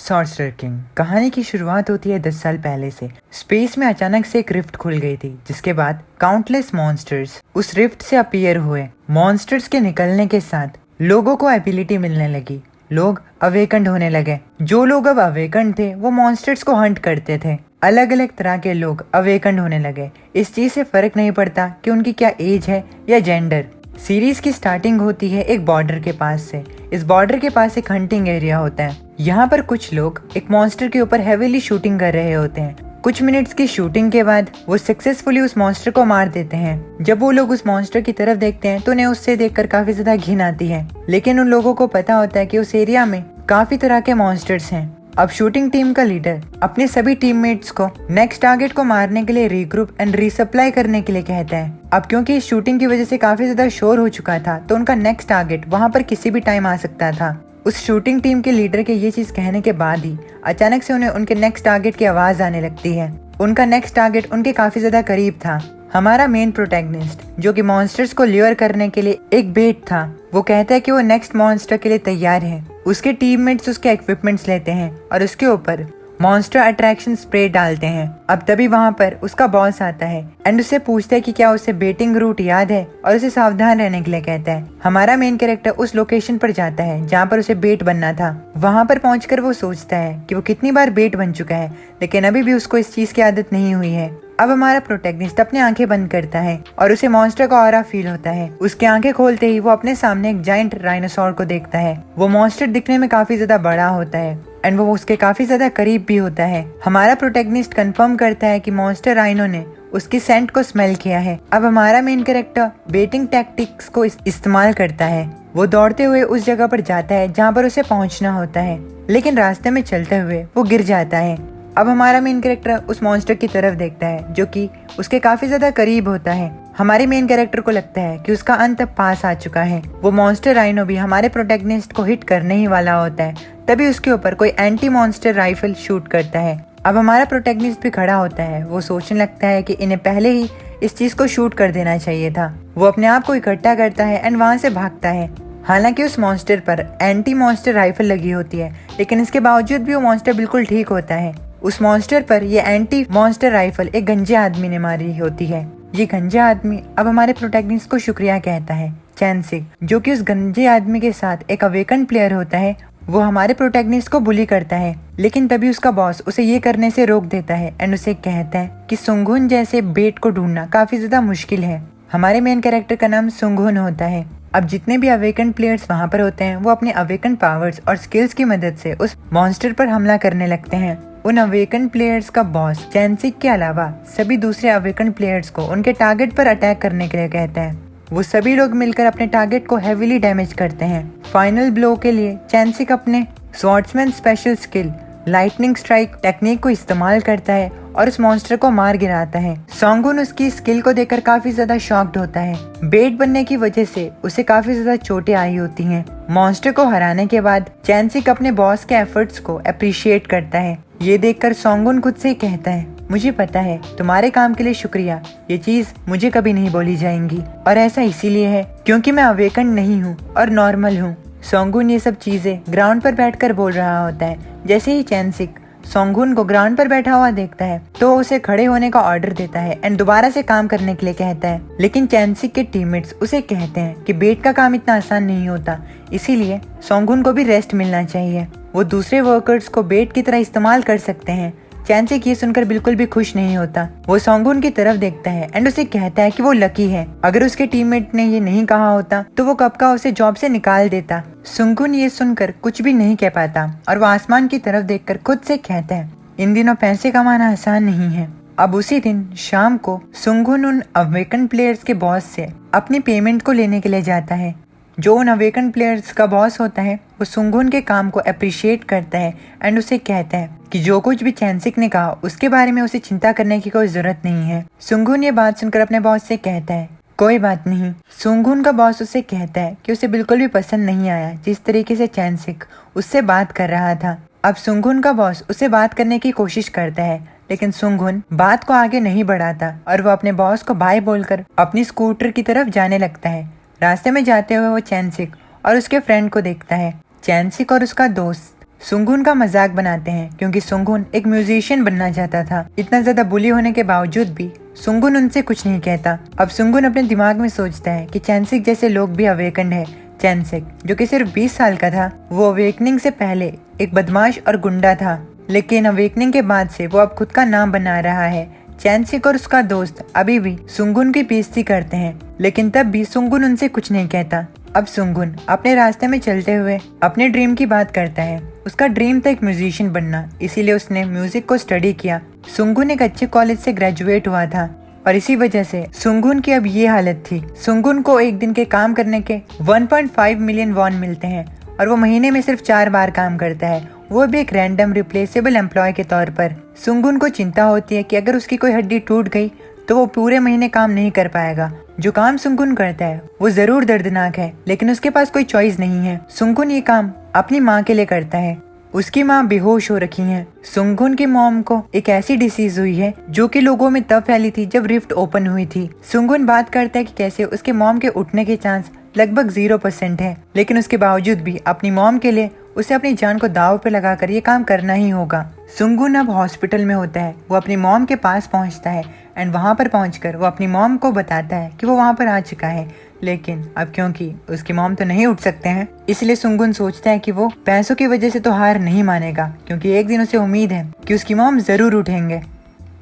Sorcerer king. कहानी की शुरुआत होती है 10 साल पहले से। स्पेस में अचानक से एक रिफ्ट खुल गई थी, जिसके बाद काउंटलेस मॉन्स्टर्स उस रिफ्ट से अपीयर हुए। मॉन्स्टर्स के निकलने के साथ लोगों को एबिलिटी मिलने लगी। लोग अवेकंड होने लगे। जो लोग अब अवेकंड थे वो मॉन्स्टर्स को हंट करते थे। अलग अलग तरह के लोग अवेकंड होने लगे। इस चीज से फर्क नहीं पड़ता कि उनकी क्या एज है या जेंडर। सीरीज की स्टार्टिंग होती है एक बॉर्डर के पास से। इस बॉर्डर के पास एक हंटिंग एरिया होता है। यहाँ पर कुछ लोग एक मॉन्स्टर के ऊपर हेवीली शूटिंग कर रहे होते हैं। कुछ मिनट्स की शूटिंग के बाद वो सक्सेसफुली उस मॉन्स्टर को मार देते हैं। जब वो लोग उस मॉन्स्टर की तरफ देखते हैं तो उन्हें उससे देखकर काफी ज्यादा घिन आती है, लेकिन उन लोगों को पता होता है कि उस एरिया में काफी तरह के मॉन्स्टर्स हैं। अब शूटिंग टीम का लीडर अपने सभी टीममेट्स को नेक्स्ट टारगेट को मारने के लिए रीग्रुप एंड रीसप्लाई करने के लिए कहता है। अब क्योंकि इस शूटिंग की वजह से काफी ज्यादा शोर हो चुका था, तो उनका नेक्स्ट टारगेट वहां पर किसी भी टाइम आ सकता था। उस शूटिंग टीम के लीडर के ये चीज कहने के बाद ही अचानक से उन्हें उनके नेक्स्ट टारगेट की आवाज आने लगती है। उनका नेक्स्ट टारगेट उनके काफी ज्यादा करीब था। हमारा मेन प्रोटैगनिस्ट, जो कि मॉन्स्टर्स को ल्योर करने के लिए एक बेट था, वो कहता है कि वो नेक्स्ट मॉन्स्टर के लिए तैयार है। उसके टीममेट्स उसके इक्विपमेंट्स लेते हैं और उसके ऊपर मॉन्स्टर अट्रैक्शन स्प्रे डालते हैं। अब तभी वहाँ पर उसका बॉस आता है एंड उससे पूछता है कि क्या उसे बेटिंग रूट याद है, और उसे सावधान रहने के लिए कहता है। हमारा मेन कैरेक्टर उस लोकेशन पर जाता है जहाँ पर उसे बेट बनना था। वहाँ पर पहुंचकर वो सोचता है कि वो कितनी बार बेट बन चुका है, लेकिन अभी भी उसको इस चीज की आदत नहीं हुई है। अब हमारा प्रोटैगनिस्ट अपनी आंखें बंद करता है और उसे मॉन्स्टर का ऑरा फील होता है। उसकी आंखें खोलते ही वो अपने सामने एक जायंट राइनोसॉर को देखता है। वो मॉन्स्टर दिखने में काफी ज्यादा बड़ा होता है एंड वो उसके काफी ज्यादा करीब भी होता है। हमारा प्रोटैगनिस्ट कंफर्म करता है कि मॉन्स्टर राइनो ने उसकी सेंट को स्मेल किया है। अब हमारा मेन कैरेक्टर बेटिंग टैक्टिक्स को इस्तेमाल करता है। वो दौड़ते हुए उस जगह पर जाता है जहाँ पर उसे पहुँचना होता है, लेकिन रास्ते में चलते हुए वो गिर जाता है। अब हमारा मेन कैरेक्टर उस मॉन्स्टर की तरफ देखता है, जो कि उसके काफी ज्यादा करीब होता है। हमारे मेन कैरेक्टर को लगता है कि उसका अंत अब पास आ चुका है। वो मॉन्स्टर राइनो भी हमारे प्रोटैगनिस्ट को हिट करने ही वाला होता है, तभी उसके ऊपर कोई एंटी मॉन्स्टर राइफल शूट करता है। अब हमारा प्रोटैगनिस्ट भी खड़ा होता है। वो सोचने लगता है कि इन्हें पहले ही इस चीज को शूट कर देना चाहिए था। वो अपने आप को इकट्ठा करता है एंड वहाँ से भागता है। हालांकि उस मॉन्स्टर पर एंटी मॉन्स्टर राइफल लगी होती है, लेकिन इसके बावजूद भी वो मॉन्स्टर बिल्कुल ठीक होता है। उस मॉन्स्टर पर ये एंटी मॉन्स्टर राइफल एक गंजे आदमी ने मारी होती है। ये गंजा आदमी अब हमारे प्रोटैगनिस्ट को शुक्रिया कहता है। चैनसिक, जो कि उस गंजे आदमी के साथ एक अवेकन प्लेयर होता है, वो हमारे प्रोटैगनिस्ट को बुली करता है, लेकिन तभी उसका बॉस उसे ये करने से रोक देता है एंड उसे कहता है कि सुंगुन जैसे बेट को ढूंढना काफी ज्यादा मुश्किल है। हमारे मेन कैरेक्टर का नाम सुंगुन होता है। अब जितने भी अवेकन प्लेयर्स वहाँ पर होते हैं, वो अपने अवेकन पावर्स और स्किल्स की मदद से उस मॉन्स्टर पर हमला करने लगते हैं। उन अवेकन प्लेयर्स का बॉस चैनसिक के अलावा सभी दूसरे अवेकन प्लेयर्स को उनके टारगेट पर अटैक करने के लिए कहता है। वो सभी लोग मिलकर अपने टारगेट को हेवीली डैमेज करते हैं। फाइनल ब्लो के लिए चैनसिक अपने swordsman special skill lightning strike technique को इस्तेमाल करता है और उस मॉन्स्टर को मार गिराता है। सोंगुन उसकी स्किल को देखकर काफी ज्यादा शॉक्ड होता है। बेट बनने की वजह से उसे काफी ज्यादा चोटें आई होती हैं। मॉन्स्टर को हराने के बाद चैनसिक अपने बॉस के एफर्ट्स को अप्रिशिएट करता है। ये देखकर सोंगुन खुद से कहता है, मुझे पता है तुम्हारे काम के लिए शुक्रिया, ये चीज मुझे कभी नहीं बोली जाएंगी, और ऐसा इसीलिए है क्योंकि मैं अवेकन नहीं हूँ और नॉर्मल हूँ। सोंगुन ये सब चीजें ग्राउंड पर बैठकर बोल रहा होता है। जैसे ही चैनसिक सोंगुन को ग्राउंड पर बैठा हुआ देखता है तो उसे खड़े होने का ऑर्डर देता है एंड दोबारा से काम करने के लिए कहता है, लेकिन चैनसिक के टीममेट्स उसे कहते हैं कि बेट का काम इतना आसान नहीं होता, इसीलिए सोंगुन को भी रेस्ट मिलना चाहिए। वो दूसरे वर्कर्स को बेट की तरह इस्तेमाल कर सकते हैं। चैनसिक ये सुनकर बिल्कुल भी खुश नहीं होता। वो सोंगुन की तरफ देखता है एंड उसे कहता है कि वो लकी है। अगर उसके टीममेट ने ये नहीं कहा होता तो वो कब का उसे जॉब से निकाल देता। सुंगुन ये सुनकर कुछ भी नहीं कह पाता और वो आसमान की तरफ देखकर खुद से कहता है, इन दिनों पैसे कमाना आसान नहीं है। अब उसी दिन शाम को सुंगुन उन अवेकन प्लेयर्स के बॉस से अपनी पेमेंट को लेने के लिए जाता है। जो उन अवेकन प्लेयर्स का बॉस होता है वो सुंगुन के काम को अप्रिशिएट करता है एंड उसे कहता है कि जो कुछ भी चैनसिक ने कहा उसके बारे में उसे चिंता करने की कोई जरूरत नहीं है। सुंगुन ये बात सुनकर अपने बॉस से कहता है, कोई बात नहीं। सुंगुन का बॉस उसे कहता है कि उसे बिल्कुल भी पसंद नहीं आया जिस तरीके से चैनसिक उससे बात कर रहा था। अब सुंगुन का बॉस उसे बात करने की कोशिश करता है, लेकिन सुंगुन बात को आगे नहीं बढ़ाता और वो अपने बॉस को बाय बोलकर अपनी स्कूटर की तरफ जाने लगता है। रास्ते में जाते हुए वो चैनसिक और उसके फ्रेंड को देखता है। चैनसिक और उसका दोस्त सुंगुन का मजाक बनाते हैं क्योंकि सुंगुन एक म्यूजिशियन बनना चाहता था। इतना ज्यादा बुली होने के बावजूद भी सुंगुन उनसे कुछ नहीं कहता। अब सुंगुन अपने दिमाग में सोचता है कि चैनसिक जैसे लोग भी अवेकन्ड है। चैनसिक जो कि सिर्फ 20 साल का था, वो अवेकनिंग से पहले एक बदमाश और गुंडा था, लेकिन अवेकनिंग के बाद से वो अब खुद का नाम बना रहा है। चैनसिक और उसका दोस्त अभी भी सुंगुन की बेइज्जती करते हैं, लेकिन तब भी सुंगुन उनसे कुछ नहीं कहता। अब सुंगुन अपने रास्ते में चलते हुए अपने ड्रीम की बात करता है। उसका ड्रीम था एक म्यूजिशियन बनना, इसीलिए उसने म्यूजिक को स्टडी किया। सुंगुन एक अच्छे कॉलेज से ग्रेजुएट हुआ था और इसी वजह से सुंगुन की अब ये हालत थी। सुंगुन को एक दिन के काम करने के 1.5 मिलियन वॉन मिलते हैं और वो महीने में सिर्फ 4 बार काम करता है, वो भी एक रैंडम रिप्लेसेबल एम्प्लॉय के तौर पर। सुंगुन को चिंता होती है कि अगर उसकी कोई हड्डी टूट गई तो वो पूरे महीने काम नहीं कर पाएगा। जो काम सुंगुन करता है वो जरूर दर्दनाक है, लेकिन उसके पास कोई चॉइस नहीं है। सुंगुन ये काम अपनी माँ के लिए करता है। उसकी माँ बेहोश हो रखी है। सुंगुन की मॉम को एक ऐसी डिसीज हुई है जो कि लोगों में तब फैली थी जब रिफ्ट ओपन हुई थी। सुंगुन बात करता है कि कैसे उसके मॉम के उठने के चांस लगभग 0% है, लेकिन उसके बावजूद भी अपनी मॉम के लिए उसे अपनी जान को दाव पे लगाकर ये काम करना ही होगा। सुंगुन अब हॉस्पिटल में होता है। वो अपनी मॉम के पास पहुंचता है एंड वहां पर पहुंचकर वो अपनी मॉम को बताता है कि वो वहां पर आ चुका है, लेकिन अब क्योंकि उसकी मॉम तो नहीं उठ सकते हैं, इसलिए सुंगुन सोचता है कि वो पैसों की वजह से तो हार नहीं मानेगा, क्योंकि एक दिन उसे उम्मीद है कि उसकी मॉम जरूर उठेंगे।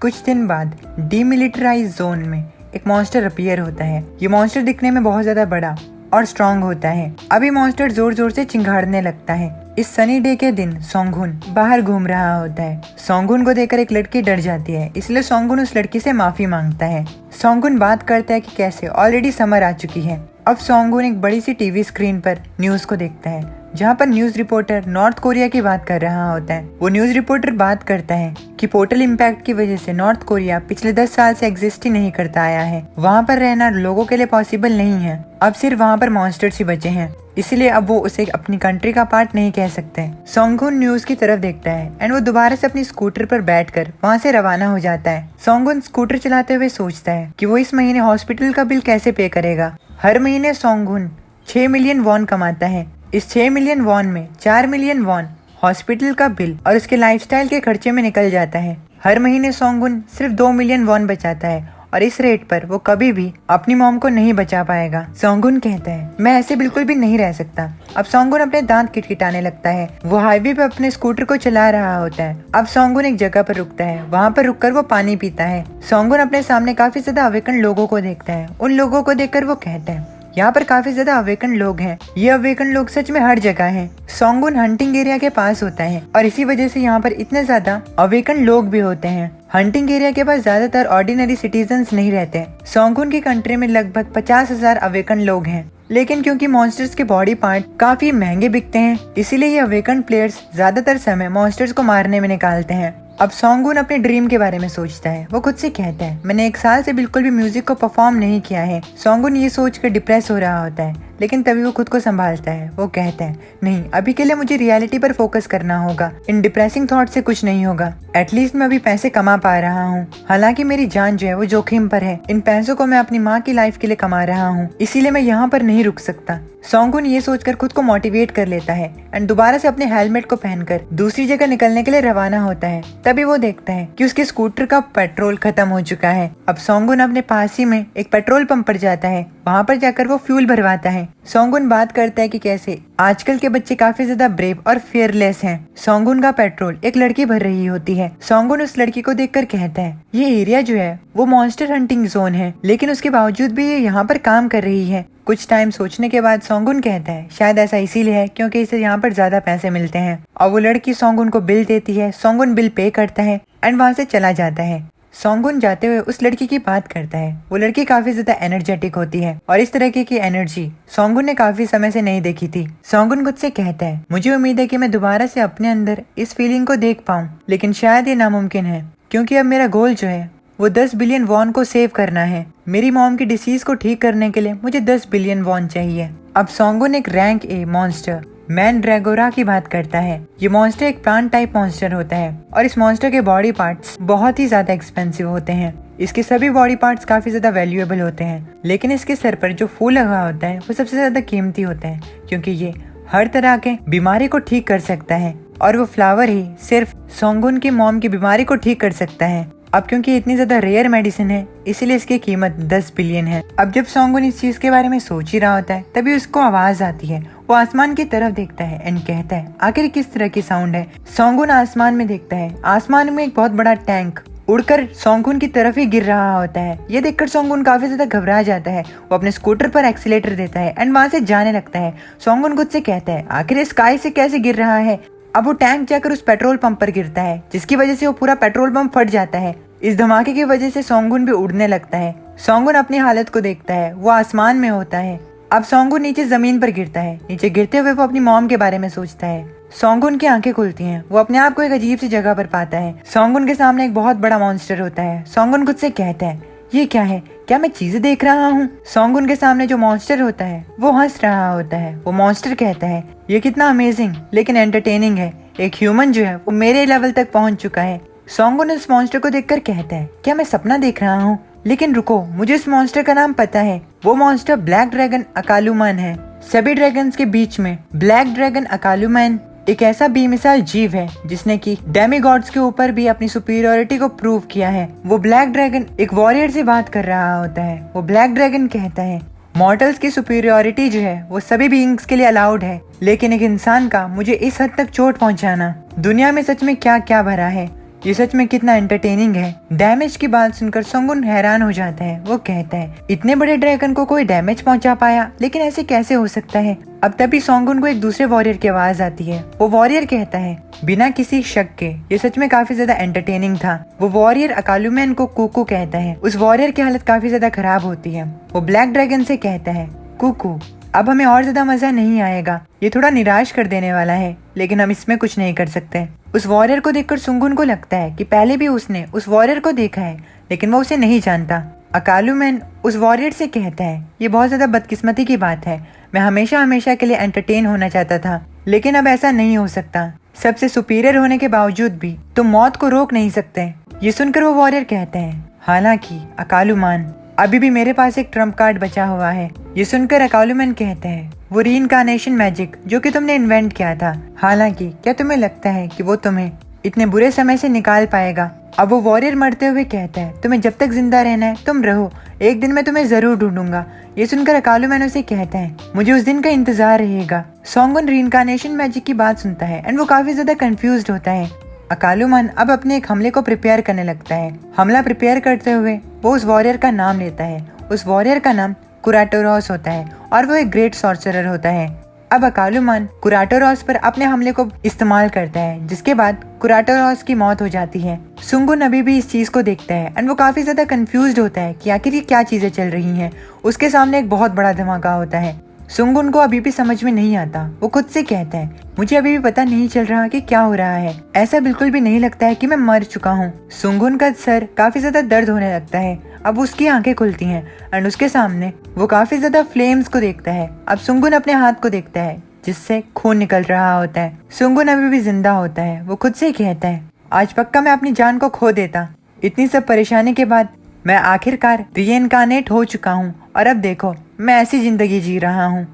कुछ दिन बाद डीमिलिटराइज जोन में एक मॉन्स्टर अपीयर होता है। ये मॉन्स्टर दिखने में बहुत ज्यादा बड़ा और स्ट्रॉन्ग होता है। अभी मॉन्स्टर जोर जोर से चिंगाड़ने लगता है। इस सनी डे के दिन सोंगुन बाहर घूम रहा होता है। सोंगुन को देखकर एक लड़की डर जाती है, इसलिए सोंगुन उस लड़की से माफी मांगता है। सोंगुन बात करता है कि कैसे ऑलरेडी समर आ चुकी है। अब सोंगुन एक बड़ी सी टीवी स्क्रीन पर न्यूज को देखता है, जहाँ पर न्यूज रिपोर्टर नॉर्थ कोरिया की बात कर रहा होता है। वो न्यूज रिपोर्टर बात करता है कि पोर्टल इम्पैक्ट की वजह से नॉर्थ कोरिया पिछले 10 साल से एग्जिस्ट ही नहीं करता आया है। वहाँ पर रहना लोगों के लिए पॉसिबल नहीं है। अब सिर्फ वहाँ पर मॉन्स्टर्स ही बचे हैं, इसलिए अब वो उसे अपनी कंट्री का पार्ट नहीं कह सकते। सोंगुन न्यूज की तरफ देखता है एंड वो दोबारा से अपनी स्कूटर पर बैठकर वहाँ से रवाना हो जाता है। सोंगुन स्कूटर चलाते हुए सोचता है कि वो इस महीने हॉस्पिटल का बिल कैसे पे करेगा। हर महीने सोंगुन 6 मिलियन वॉन कमाता है। इस 6 मिलियन वॉन में 4 मिलियन वॉन हॉस्पिटल का बिल और उसके लाइफस्टाइल के खर्चे में निकल जाता है। हर महीने सोंगुन सिर्फ 2 मिलियन वॉन बचाता है और इस रेट पर वो कभी भी अपनी मॉम को नहीं बचा पाएगा। सोंगुन कहता है, मैं ऐसे बिल्कुल भी नहीं रह सकता। अब सोंगुन अपने दांत किटकिटाने लगता है। वो हाईवे पे अपने स्कूटर को चला रहा होता है। अब सोंगुन एक जगह पर रुकता है। वहाँ पर रुककर वो पानी पीता है। सोंगुन अपने सामने काफी ज्यादा अवेकन लोगों को देखता है। उन लोगों को देखकर वो कहता है, यहाँ पर काफी ज्यादा अवेकन लोग हैं। ये अवेकन लोग सच में हर जगह हैं। सोंगुन हंटिंग एरिया के पास होता है और इसी वजह से यहाँ पर इतने ज्यादा अवेकन लोग भी होते हैं। हंटिंग एरिया के पास ज्यादातर ऑर्डिनरी सिटीजन्स नहीं रहते। सोंगुन की कंट्री में लगभग 50,000 अवेकन लोग हैं, लेकिन क्योंकि मॉन्स्टर्स के बॉडी पार्ट काफी महंगे बिकते हैं, इसीलिए ये अवेकन प्लेयर्स ज्यादातर समय मॉन्स्टर्स को मारने में निकालते हैं। अब सोंगुन अपने ड्रीम के बारे में सोचता है। वो खुद से कहता है, मैंने 1 साल से बिल्कुल भी म्यूजिक को परफॉर्म नहीं किया है। सोंगुन ये सोचकर डिप्रेस हो रहा होता है, लेकिन तभी वो खुद को संभालता है। वो कहता है, नहीं, अभी के लिए मुझे रियलिटी पर फोकस करना होगा। इन डिप्रेसिंग थॉट से कुछ नहीं होगा। एटलीस्ट मैं अभी पैसे कमा पा रहा हूँ। हालांकि मेरी जान जो है वो जोखिम पर है। इन पैसों को मैं अपनी माँ की लाइफ के लिए कमा रहा हूँ, इसीलिए मैं यहाँ पर नहीं रुक सकता। सोंगुन ये सोचकर खुद को मोटिवेट कर लेता है एंड दोबारा से अपने हेलमेट को पहनकर दूसरी जगह निकलने के लिए रवाना होता है। तभी वो देखता है कि उसके स्कूटर का पेट्रोल खत्म हो चुका है। अब सोंगुन अपने पास ही में एक पेट्रोल पंप पर जाता है। वहाँ पर जाकर वो फ्यूल भरवाता है। सोंगुन बात करता है कि कैसे आजकल के बच्चे काफी ज्यादा ब्रेव और फियरलेस हैं। सोंगुन का पेट्रोल एक लड़की भर रही होती है। सोंगुन उस लड़की को देखकर कहता है, ये एरिया जो है वो मॉन्स्टर हंटिंग जोन है, लेकिन उसके बावजूद भी ये यहाँ पर काम कर रही है। कुछ टाइम सोचने के बाद सोंगुन कहता है, शायद ऐसा इसीलिए है क्योंकि इसे यहाँ पर ज्यादा पैसे मिलते हैं। और वो लड़की सोंगुन को बिल देती है। सोंगुन बिल पे करता है एंड वहाँ से चला जाता है। सोंगुन जाते हुए उस लड़की की बात करता है। वो लड़की काफी ज्यादा एनर्जेटिक होती है और इस तरह की एनर्जी सोंगुन ने काफी समय से नहीं देखी थी। सोंगुन खुद से कहता है, मुझे उम्मीद है कि मैं दोबारा से अपने अंदर इस फीलिंग को देख पाऊँ, लेकिन शायद ये नामुमकिन है क्योंकि अब मेरा गोल जो है वो 10 बिलियन वॉन को सेव करना है। मेरी मॉम की डिसीज को ठीक करने के लिए मुझे 10 बिलियन वॉन चाहिए। अब सोंगुन एक रैंक ए मॉन्स्टर मैनड्रैगोरा की बात करता है। ये मॉन्स्टर एक प्लांट टाइप मॉन्स्टर होता है और इस मॉन्स्टर के बॉडी पार्ट्स बहुत ही ज्यादा एक्सपेंसिव होते हैं। इसके सभी बॉडी पार्ट्स काफी ज्यादा वैल्यूएबल होते हैं, लेकिन इसके सर पर जो फूल लगा होता है वो सबसे ज्यादा कीमती होता है क्योंकि ये हर तरह के बीमारी को ठीक कर सकता है। और वो फ्लावर ही सिर्फ सोंगुन की मॉम की बीमारी को ठीक कर सकता है। अब क्योंकि इतनी ज्यादा रेयर मेडिसिन है इसीलिए इसकी कीमत 10 बिलियन है। अब जब सोंगुन इस चीज के बारे में सोच ही रहा होता है तभी उसको आवाज आती है। वो आसमान की तरफ देखता है एंड कहता है आखिर किस तरह की साउंड है। सोंगुन आसमान में देखता है, आसमान में एक बहुत बड़ा टैंक उड़कर सोंगुन की तरफ ही गिर रहा होता है। ये देखकर सोंगुन काफी ज्यादा घबरा जाता है। वो अपने स्कूटर पर एक्सीलेटर देता है एंड वहां से जाने लगता है। सोंगुन खुद से कहता है आखिर स्काई से कैसे गिर रहा है। अब वो टैंक जाकर उस पेट्रोल पंप पर गिरता है जिसकी वजह से वो पूरा पेट्रोल पंप फट जाता है। इस धमाके की वजह से सोंगुन भी उड़ने लगता है। सोंगुन अपनी हालत को देखता है, वो आसमान में होता है। अब सोंगुन नीचे जमीन पर गिरता है। नीचे गिरते हुए वो अपनी मॉम के बारे में सोचता है। सोंगुन की आंखें खुलती हैं, वो अपने आप को एक अजीब सी जगह पर पाता है। सोंगुन के सामने एक बहुत बड़ा मॉन्स्टर होता है। सोंगुन खुद से कहता है ये क्या है, क्या मैं चीजें देख रहा हूँ। सोंगुन के सामने जो मॉन्स्टर होता है वो हंस रहा होता है। वो मॉन्स्टर कहता है ये कितना अमेजिंग लेकिन एंटरटेनिंग है। एक ह्यूमन जो है वो मेरे लेवल तक पहुंच चुका है। सोंगुन उस मॉन्स्टर को देखकर कहता है क्या मैं सपना देख रहा हूँ। लेकिन रुको, मुझे उस मॉन्स्टर का नाम पता है। वो मॉन्स्टर ब्लैक ड्रैगन अकालुमैन है। सभी ड्रैगन्स के बीच में ब्लैक ड्रैगन अकालुमैन एक ऐसा बेमिसाल जीव है जिसने की डेमीगॉड्स के ऊपर भी अपनी सुपीरियोरिटी को प्रूव किया है। वो ब्लैक ड्रैगन एक वॉरियर से बात कर रहा होता है। वो ब्लैक ड्रैगन कहता है मॉर्टल्स की सुपीरियोरिटी जो है वो सभी बीइंग्स के लिए अलाउड है, लेकिन एक इंसान का मुझे इस हद तक चोट पहुंचाना, दुनिया में सच में क्या क्या भरा है, ये सच में कितना एंटरटेनिंग है। डैमेज की बात सुनकर सोंगुन हैरान हो जाता है। वो कहता है इतने बड़े ड्रैगन को कोई डैमेज पहुंचा पाया, लेकिन ऐसे कैसे हो सकता है। अब तभी सोंगुन को एक दूसरे वॉरियर की आवाज आती है। वो वॉरियर कहता है बिना किसी शक के ये सच में काफी ज्यादा एंटरटेनिंग था। वो वॉरियर अकालुमैन को कुकू कहता है। उस वॉरियर की हालत काफी ज्यादा खराब होती है। वो ब्लैक ड्रैगन से कहता है कुकू अब हमें और ज्यादा मजा नहीं आएगा, ये थोड़ा निराश कर देने वाला है, लेकिन हम इसमें कुछ नहीं कर सकते। उस वॉरियर को देखकर सोंगुन को लगता है कि पहले भी उसने उस वॉरियर को देखा है, लेकिन वो उसे नहीं जानता। अकालुमैन उस वॉरियर से कहता है ये बहुत ज्यादा बदकिस्मती की बात है, मैं हमेशा हमेशा के लिए एंटरटेन होना चाहता था, लेकिन अब ऐसा नहीं हो सकता। सबसे सुपीरियर होने के बावजूद भी तुम मौत को रोक नहीं सकते। ये सुनकर वो वॉरियर कहते हैं हालांकि अकालुमान अभी भी मेरे पास एक ट्रम्प कार्ड बचा हुआ है। ये सुनकर अकालुमैन कहते हैं वो रीइंकार्नेशन मैजिक जो कि तुमने इन्वेंट किया था, हालांकि क्या तुम्हें लगता है कि वो तुम्हें इतने बुरे समय से निकाल पाएगा। अब वो वॉरियर मरते हुए कहता है तुम्हें जब तक जिंदा रहना है तुम रहो, एक दिन मैं तुम्हें जरूर ढूंढूंगा। ये सुनकर अकालुमैन उसे कहता है मुझे उस दिन का इंतजार रहेगा। सोंगुन रीइंकार्नेशन मैजिक की बात सुनता है एंड वो काफी ज्यादा कंफ्यूज्ड होता है। अकालुमैन अब अपने एक हमले को प्रिपेयर करने लगता है। हमला प्रिपेयर करते हुए वो उस वॉरियर का नाम लेता है। उस वॉरियर का नाम कुराटोरॉस होता है और वो एक ग्रेट सॉर्सरर होता है। अब अकालुमैन कुराटोरॉस पर अपने हमले को इस्तेमाल करता है, जिसके बाद कुराटोरॉस की मौत हो जाती है। सोंगुन अभी भी इस चीज को देखता है एंड वो काफी ज्यादा कंफ्यूज्ड होता है कि आखिर ये क्या चीजें चल रही हैं। उसके सामने एक बहुत बड़ा धमाका होता है। सोंगुन को अभी भी समझ में नहीं आता। वो खुद से कहता है मुझे अभी भी पता नहीं चल रहा कि क्या हो रहा है, ऐसा बिल्कुल भी नहीं लगता है कि मैं मर चुका हूँ। सोंगुन का सर काफी ज्यादा दर्द होने लगता है। अब उसकी आंखें खुलती हैं एंड उसके सामने वो काफी ज्यादा फ्लेम्स को देखता है। अब सोंगुन अपने हाथ को देखता है जिससे खून निकल रहा होता है। सोंगुन अभी भी जिंदा होता है। वो खुद से कहता है आज पक्का मैं अपनी जान को खो देता। इतनी सब परेशानी के बाद मैं आखिरकार रीइंकार्नेट हो चुका हूँ और अब देखो मैं ऐसी जिंदगी जी रहा हूँ।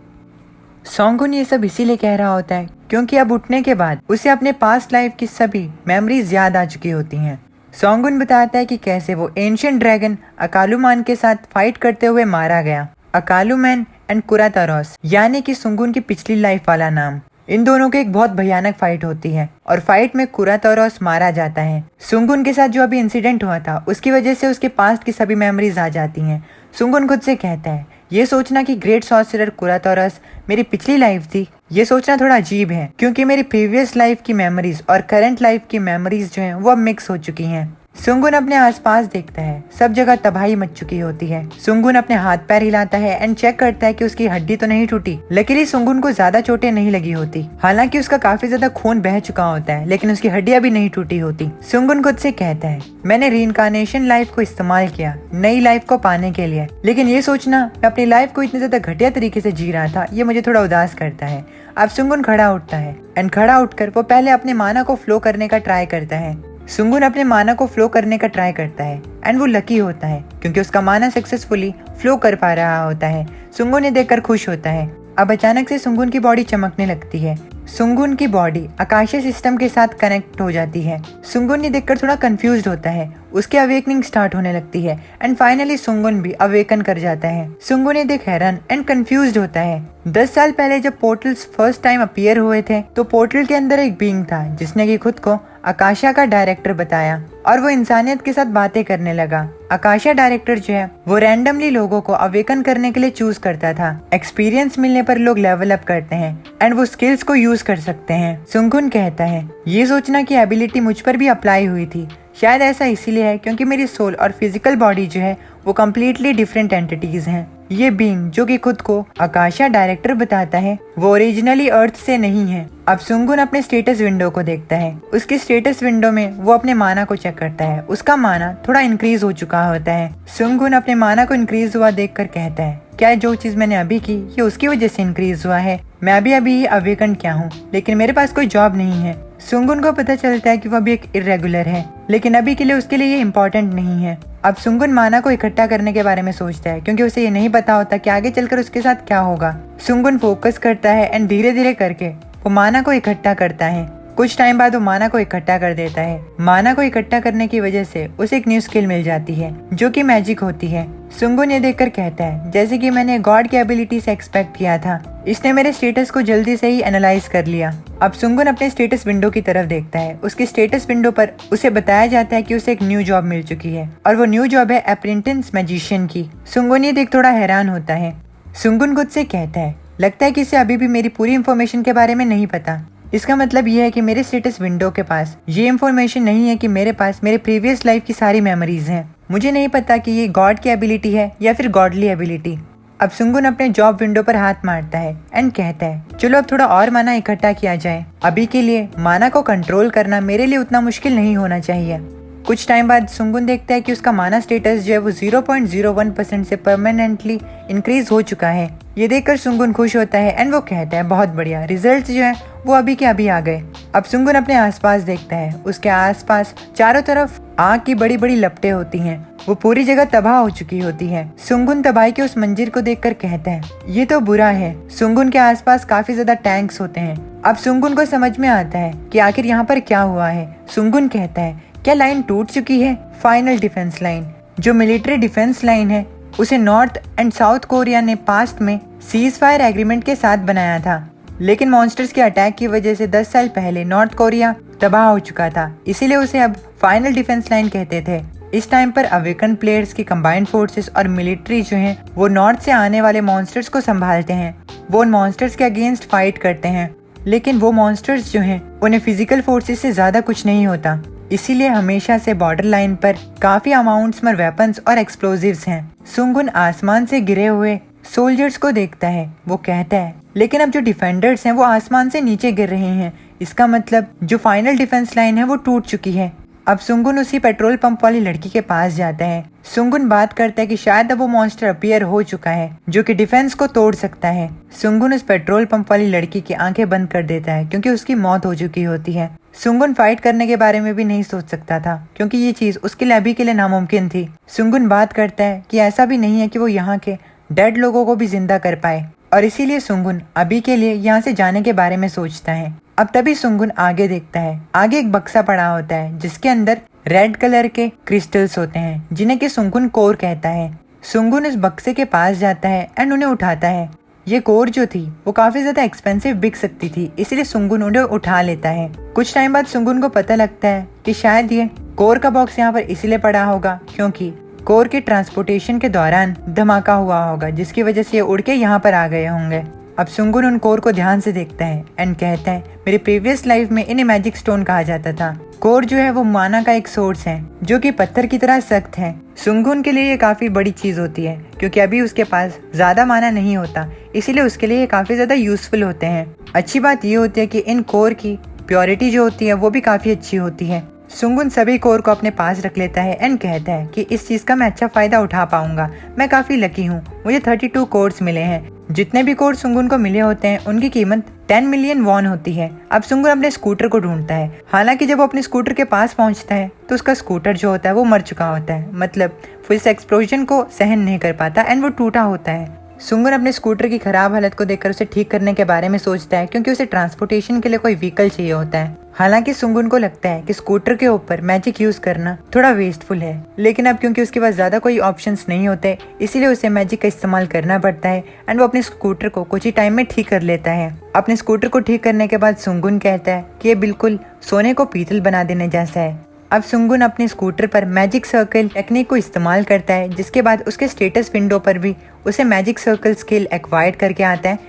सोंगुन ये सब इसीलिए कह रहा होता है क्योंकि अब उठने के बाद उसे अपने पास्ट लाइफ की सभी मेमोरीज याद आ चुकी होती हैं। सोंगुन बताता है कि कैसे वो एंशिएंट ड्रैगन अकालुमान के साथ फाइट करते हुए मारा गया। अकालुमैन एंड कुराटोरॉस यानी कि सोंगुन की पिछली लाइफ वाला नाम, इन दोनों की एक बहुत भयानक फाइट होती है और फाइट में कुराटोरॉस मारा जाता है। सोंगुन के साथ जो अभी इंसिडेंट हुआ था उसकी वजह से उसके पास्ट की सभी मेमोरीज आ जाती हैं। सोंगुन खुद से कहता है ये सोचना कि ग्रेट सॉर्सरर कुराटोरॉस मेरी पिछली लाइफ थी, ये सोचना थोड़ा अजीब है क्योंकि मेरी प्रीवियस लाइफ की मेमोरीज और करंट लाइफ की मेमोरीज जो हैं वो अब मिक्स हो चुकी हैं। सोंगुन अपने आसपास देखता है, सब जगह तबाही मच चुकी होती है। सोंगुन अपने हाथ पैर हिलाता है एंड चेक करता है कि उसकी हड्डी तो नहीं टूटी। लकीली सोंगुन को ज्यादा चोटें नहीं लगी होती, हालांकि उसका काफी ज्यादा खून बह चुका होता है, लेकिन उसकी हड्डियां भी नहीं टूटी होती। सोंगुन खुद से कहता है मैंने रीइंकार्नेशन लाइफ को इस्तेमाल किया नई लाइफ को पाने के लिए, लेकिन ये सोचना मैं अपनी लाइफ को इतने ज्यादा घटिया तरीके से जी रहा था ये मुझे थोड़ा उदास करता है। अब सोंगुन खड़ा उठता है एंड खड़ा उठकर वो पहले अपने माना को फ्लो करने का ट्राई करता है। सोंगुन अपने माना को फ्लो करने का ट्राई करता है एंड वो लकी होता है क्योंकि उसका माना सक्सेसफुली फ्लो कर पा रहा होता है। सोंगुन ये देखकर खुश होता है। अब अचानक से सोंगुन की बॉडी चमकने लगती है सुंगुन की बॉडी आकाशीय सिस्टम के साथ कनेक्ट हो जाती है। सुंगुन ये देखकर थोड़ा कंफ्यूज्ड होता है, उसकी अवेकनिंग स्टार्ट होने लगती है एंड फाइनली सुंगुन भी अवेकन कर जाता है। सुंगुन ये देख हैरान एंड कंफ्यूज्ड होता है। 10 साल पहले जब पोर्टल्स फर्स्ट टाइम अपीयर हुए थे तो पोर्टल के अंदर एक बीइंग था जिसने कि खुद को आकाशा का डायरेक्टर बताया और वो इंसानियत के साथ बातें करने लगा। आकाशा डायरेक्टर जो है वो रैंडमली लोगों को अवेकन करने के लिए चूज करता था। एक्सपीरियंस मिलने पर लोग लेवल अप करते हैं एंड वो स्किल्स को यूज कर सकते हैं। सुंगुन कहता है ये सोचना कि एबिलिटी मुझ पर भी अप्लाई हुई थी, शायद ऐसा इसीलिए है क्योंकि मेरी सोल और फिजिकल बॉडी जो है वो कम्प्लीटली डिफरेंट एंटिटीज हैं। ये बीइंग जो कि खुद को आकाशा डायरेक्टर बताता है वो ओरिजिनली अर्थ से नहीं है। अब सुंगुन अपने स्टेटस विंडो को देखता है। उसकी स्टेटस विंडो में वो अपने माना को चेक करता है। उसका माना थोड़ा इंक्रीज हो चुका होता है। सुंगुन अपने माना को इंक्रीज हुआ देखकर कहता है क्या जो चीज मैंने अभी की ये उसकी वजह से इंक्रीज हुआ है? मैं अभी अवेकन क्या हूँ, लेकिन मेरे पास कोई जॉब नहीं है। सुंगुन को पता चलता है कि वो अभी एक इरेगुलर है, लेकिन अभी के लिए उसके लिए ये इम्पोर्टेंट नहीं है। अब सुंगुन माना को इकट्ठा करने के बारे में सोचता है क्योंकि उसे ये नहीं पता होता कि आगे चलकर उसके साथ क्या होगा। सुंगुन फोकस करता है एंड धीरे धीरे करके वो माना को इकट्ठा करता है। कुछ टाइम बाद वो माना को इकट्ठा कर देता है। माना को इकट्ठा करने की वजह से उसे एक न्यू स्किल मिल जाती है जो कि मैजिक होती है। सुंगुन ये देखकर कहता है जैसे कि मैंने गॉड की एबिलिटी से एक्सपेक्ट किया था, इसने मेरे स्टेटस को जल्दी से ही एनालाइज कर लिया। अब सुंगुन अपने स्टेटस विंडो की तरफ देखता है। उसकी स्टेटस विंडो पर उसे बताया जाता है कि उसे एक न्यू जॉब मिल चुकी है और वो न्यू जॉब है अप्रेंटिस मैजिशियन की। सुंगुन ये देख थोड़ा हैरान होता है। सुंगुन खुद से कहता है लगता है कि इसे अभी भी मेरी पूरी इन्फॉर्मेशन के बारे में नहीं पता। इसका मतलब ये है कि मेरे स्टेटस विंडो के पास ये इन्फॉर्मेशन नहीं है कि मेरे पास मेरे प्रीवियस लाइफ की सारी मेमोरीज हैं। मुझे नहीं पता कि ये गॉड की एबिलिटी है या फिर गॉडली एबिलिटी। अब सुंगुन अपने जॉब विंडो पर हाथ मारता है एंड कहता है चलो अब थोड़ा और माना इकट्ठा किया जाए। अभी के लिए माना को कंट्रोल करना मेरे लिए उतना मुश्किल नहीं होना चाहिए। कुछ टाइम बाद सुंगुन देखता है कि उसका माना स्टेटस जो है वो 0.01% से परमानेंटली इंक्रीज हो चुका है। ये देखकर सुंगुन खुश होता है एंड वो कहता है बहुत बढ़िया, रिजल्ट्स जो है वो अभी के अभी आ गए। अब सुंगुन अपने आसपास देखता है। उसके आसपास चारों तरफ आग की बड़ी बड़ी लपटें होती हैं। वो पूरी जगह तबाह हो चुकी होती है। सुंगुन तबाही के उस मंजर को देखकर कहता है ये तो बुरा है। सुंगुन के आसपास काफी ज्यादा टैंक्स होते हैं। अब सुंगुन को समझ में आता है कि आखिर यहाँ पर क्या हुआ है। सुंगुन कहता है क्या लाइन टूट चुकी है? फाइनल डिफेंस लाइन जो मिलिट्री डिफेंस लाइन है उसे नॉर्थ एंड साउथ कोरिया ने पास्ट में सीज फायर एग्रीमेंट के साथ बनाया था, लेकिन मॉन्स्टर्स के अटैक की वजह से 10 साल पहले नॉर्थ कोरिया तबाह हो चुका था, इसीलिए उसे अब फाइनल डिफेंस लाइन कहते थे। इस टाइम पर अवेकन प्लेयर्स की कंबाइंड फोर्सेस और मिलिट्री जो हैं वो नॉर्थ से आने वाले मॉन्स्टर्स को संभालते हैं। वो उन मॉन्स्टर्स के अगेंस्ट फाइट करते हैं, लेकिन वो मॉन्स्टर्स जो हैं उन्हें फिजिकल फोर्सेस से ज्यादा कुछ नहीं होता, इसीलिए हमेशा से बॉर्डर लाइन पर काफी अमाउंट्स में वेपन्स और एक्सप्लोजिव्स हैं। सुंगुन आसमान से गिरे हुए सोल्जर्स को देखता है। वो कहता है लेकिन अब जो डिफेंडर्स हैं वो आसमान से नीचे गिर रहे हैं, इसका मतलब जो फाइनल डिफेंस लाइन है वो टूट चुकी है। अब सुंगुन उसी पेट्रोल पंप वाली लड़की के पास जाता है। सुंगुन बात करता है कि शायद अब वो मॉन्स्टर अपीयर हो चुका है जो कि डिफेंस को तोड़ सकता है। सुंगुन उस पेट्रोल पंप वाली लड़की की आंखें बंद कर देता है क्योंकि उसकी मौत हो चुकी होती है। सुंगुन फाइट करने के बारे में भी नहीं सोच सकता था क्योंकि ये चीज उसके लिए अभी के लिए नामुमकिन थी। सुंगुन बात करता है कि ऐसा भी नहीं है कि वो यहाँ के डेड लोगों को भी जिंदा कर पाए और इसीलिए सुंगुन अभी के लिए यहाँ से जाने के बारे में सोचता है। अब तभी सुंगुन आगे देखता है। आगे एक बक्सा पड़ा होता है जिसके अंदर रेड कलर के क्रिस्टल्स होते हैं जिन्हें कि सुंगुन कोर कहता है। सुंगुन इस बक्से के पास जाता है एंड उन्हें उठाता है। ये कोर जो थी वो काफी ज्यादा एक्सपेंसिव बिक सकती थी, इसलिए सुंगुन उन्हें उठा लेता है। कुछ टाइम बाद सुंगुन को पता लगता है कि शायद ये कोर का बॉक्स यहाँ पर इसलिए पड़ा होगा क्योंकि कोर के ट्रांसपोर्टेशन के दौरान धमाका हुआ होगा जिसकी वजह से ये उड़ के यहाँ पर आ गए होंगे। अब सुंगुन उन कोर को ध्यान से देखता है एंड कहता है मेरी प्रीवियस लाइफ में इन्हें मैजिक स्टोन कहा जाता था। कोर जो है वो माना का एक सोर्स है जो कि पत्थर की तरह सख्त है। सुंगुन के लिए ये काफी बड़ी चीज होती है क्योंकि अभी उसके पास ज्यादा माना नहीं होता, इसीलिए उसके लिए ये काफी ज्यादा यूजफुल होते हैं। अच्छी बात ये होती है कि इन कोर की प्योरिटी जो होती है वो भी काफी अच्छी होती है। सुंगुन सभी कोर को अपने पास रख लेता है एंड कहता है कि इस चीज का मैं अच्छा फायदा उठा पाऊंगा। मैं काफी लकी हूँ, मुझे 32 कोर्स मिले हैं। जितने भी कोर सुंगुन को मिले होते हैं उनकी कीमत 10 मिलियन वॉन होती है। अब सुंगुन अपने स्कूटर को ढूंढता है। हालांकि जब वो अपने स्कूटर के पास पहुंचता है तो उसका स्कूटर जो होता है वो मर चुका होता है, मतलब वो इस एक्सप्लोजन को सहन नहीं कर पाता एंड वो टूटा होता है। सुंगुन अपने स्कूटर की खराब हालत को देखकर उसे ठीक करने के बारे में सोचता है, क्योंकि उसे ट्रांसपोर्टेशन के लिए कोई व्हीकल चाहिए होता है। हालांकि सुंगुन को लगता है कि स्कूटर के ऊपर मैजिक यूज करना थोड़ा वेस्टफुल है, लेकिन अब क्योंकि उसके पास ज्यादा कोई ऑप्शंस नहीं होते, इसीलिए उसे मैजिक का इस्तेमाल करना पड़ता है एंड वो अपने स्कूटर को कुछ ही टाइम में ठीक कर लेता है। अपने स्कूटर को ठीक करने के बाद सुंगुन कहता है कि ये बिल्कुल सोने को पीतल बना देने जैसा है। अब सुंगुन अपने स्कूटर पर मैजिक सर्कल टेक्निक को इस्तेमाल करता है, जिसके बाद उसके स्टेटस विंडो पर भी उसे मैजिक सर्कल स्किल एक्वायर्ड करके आता है।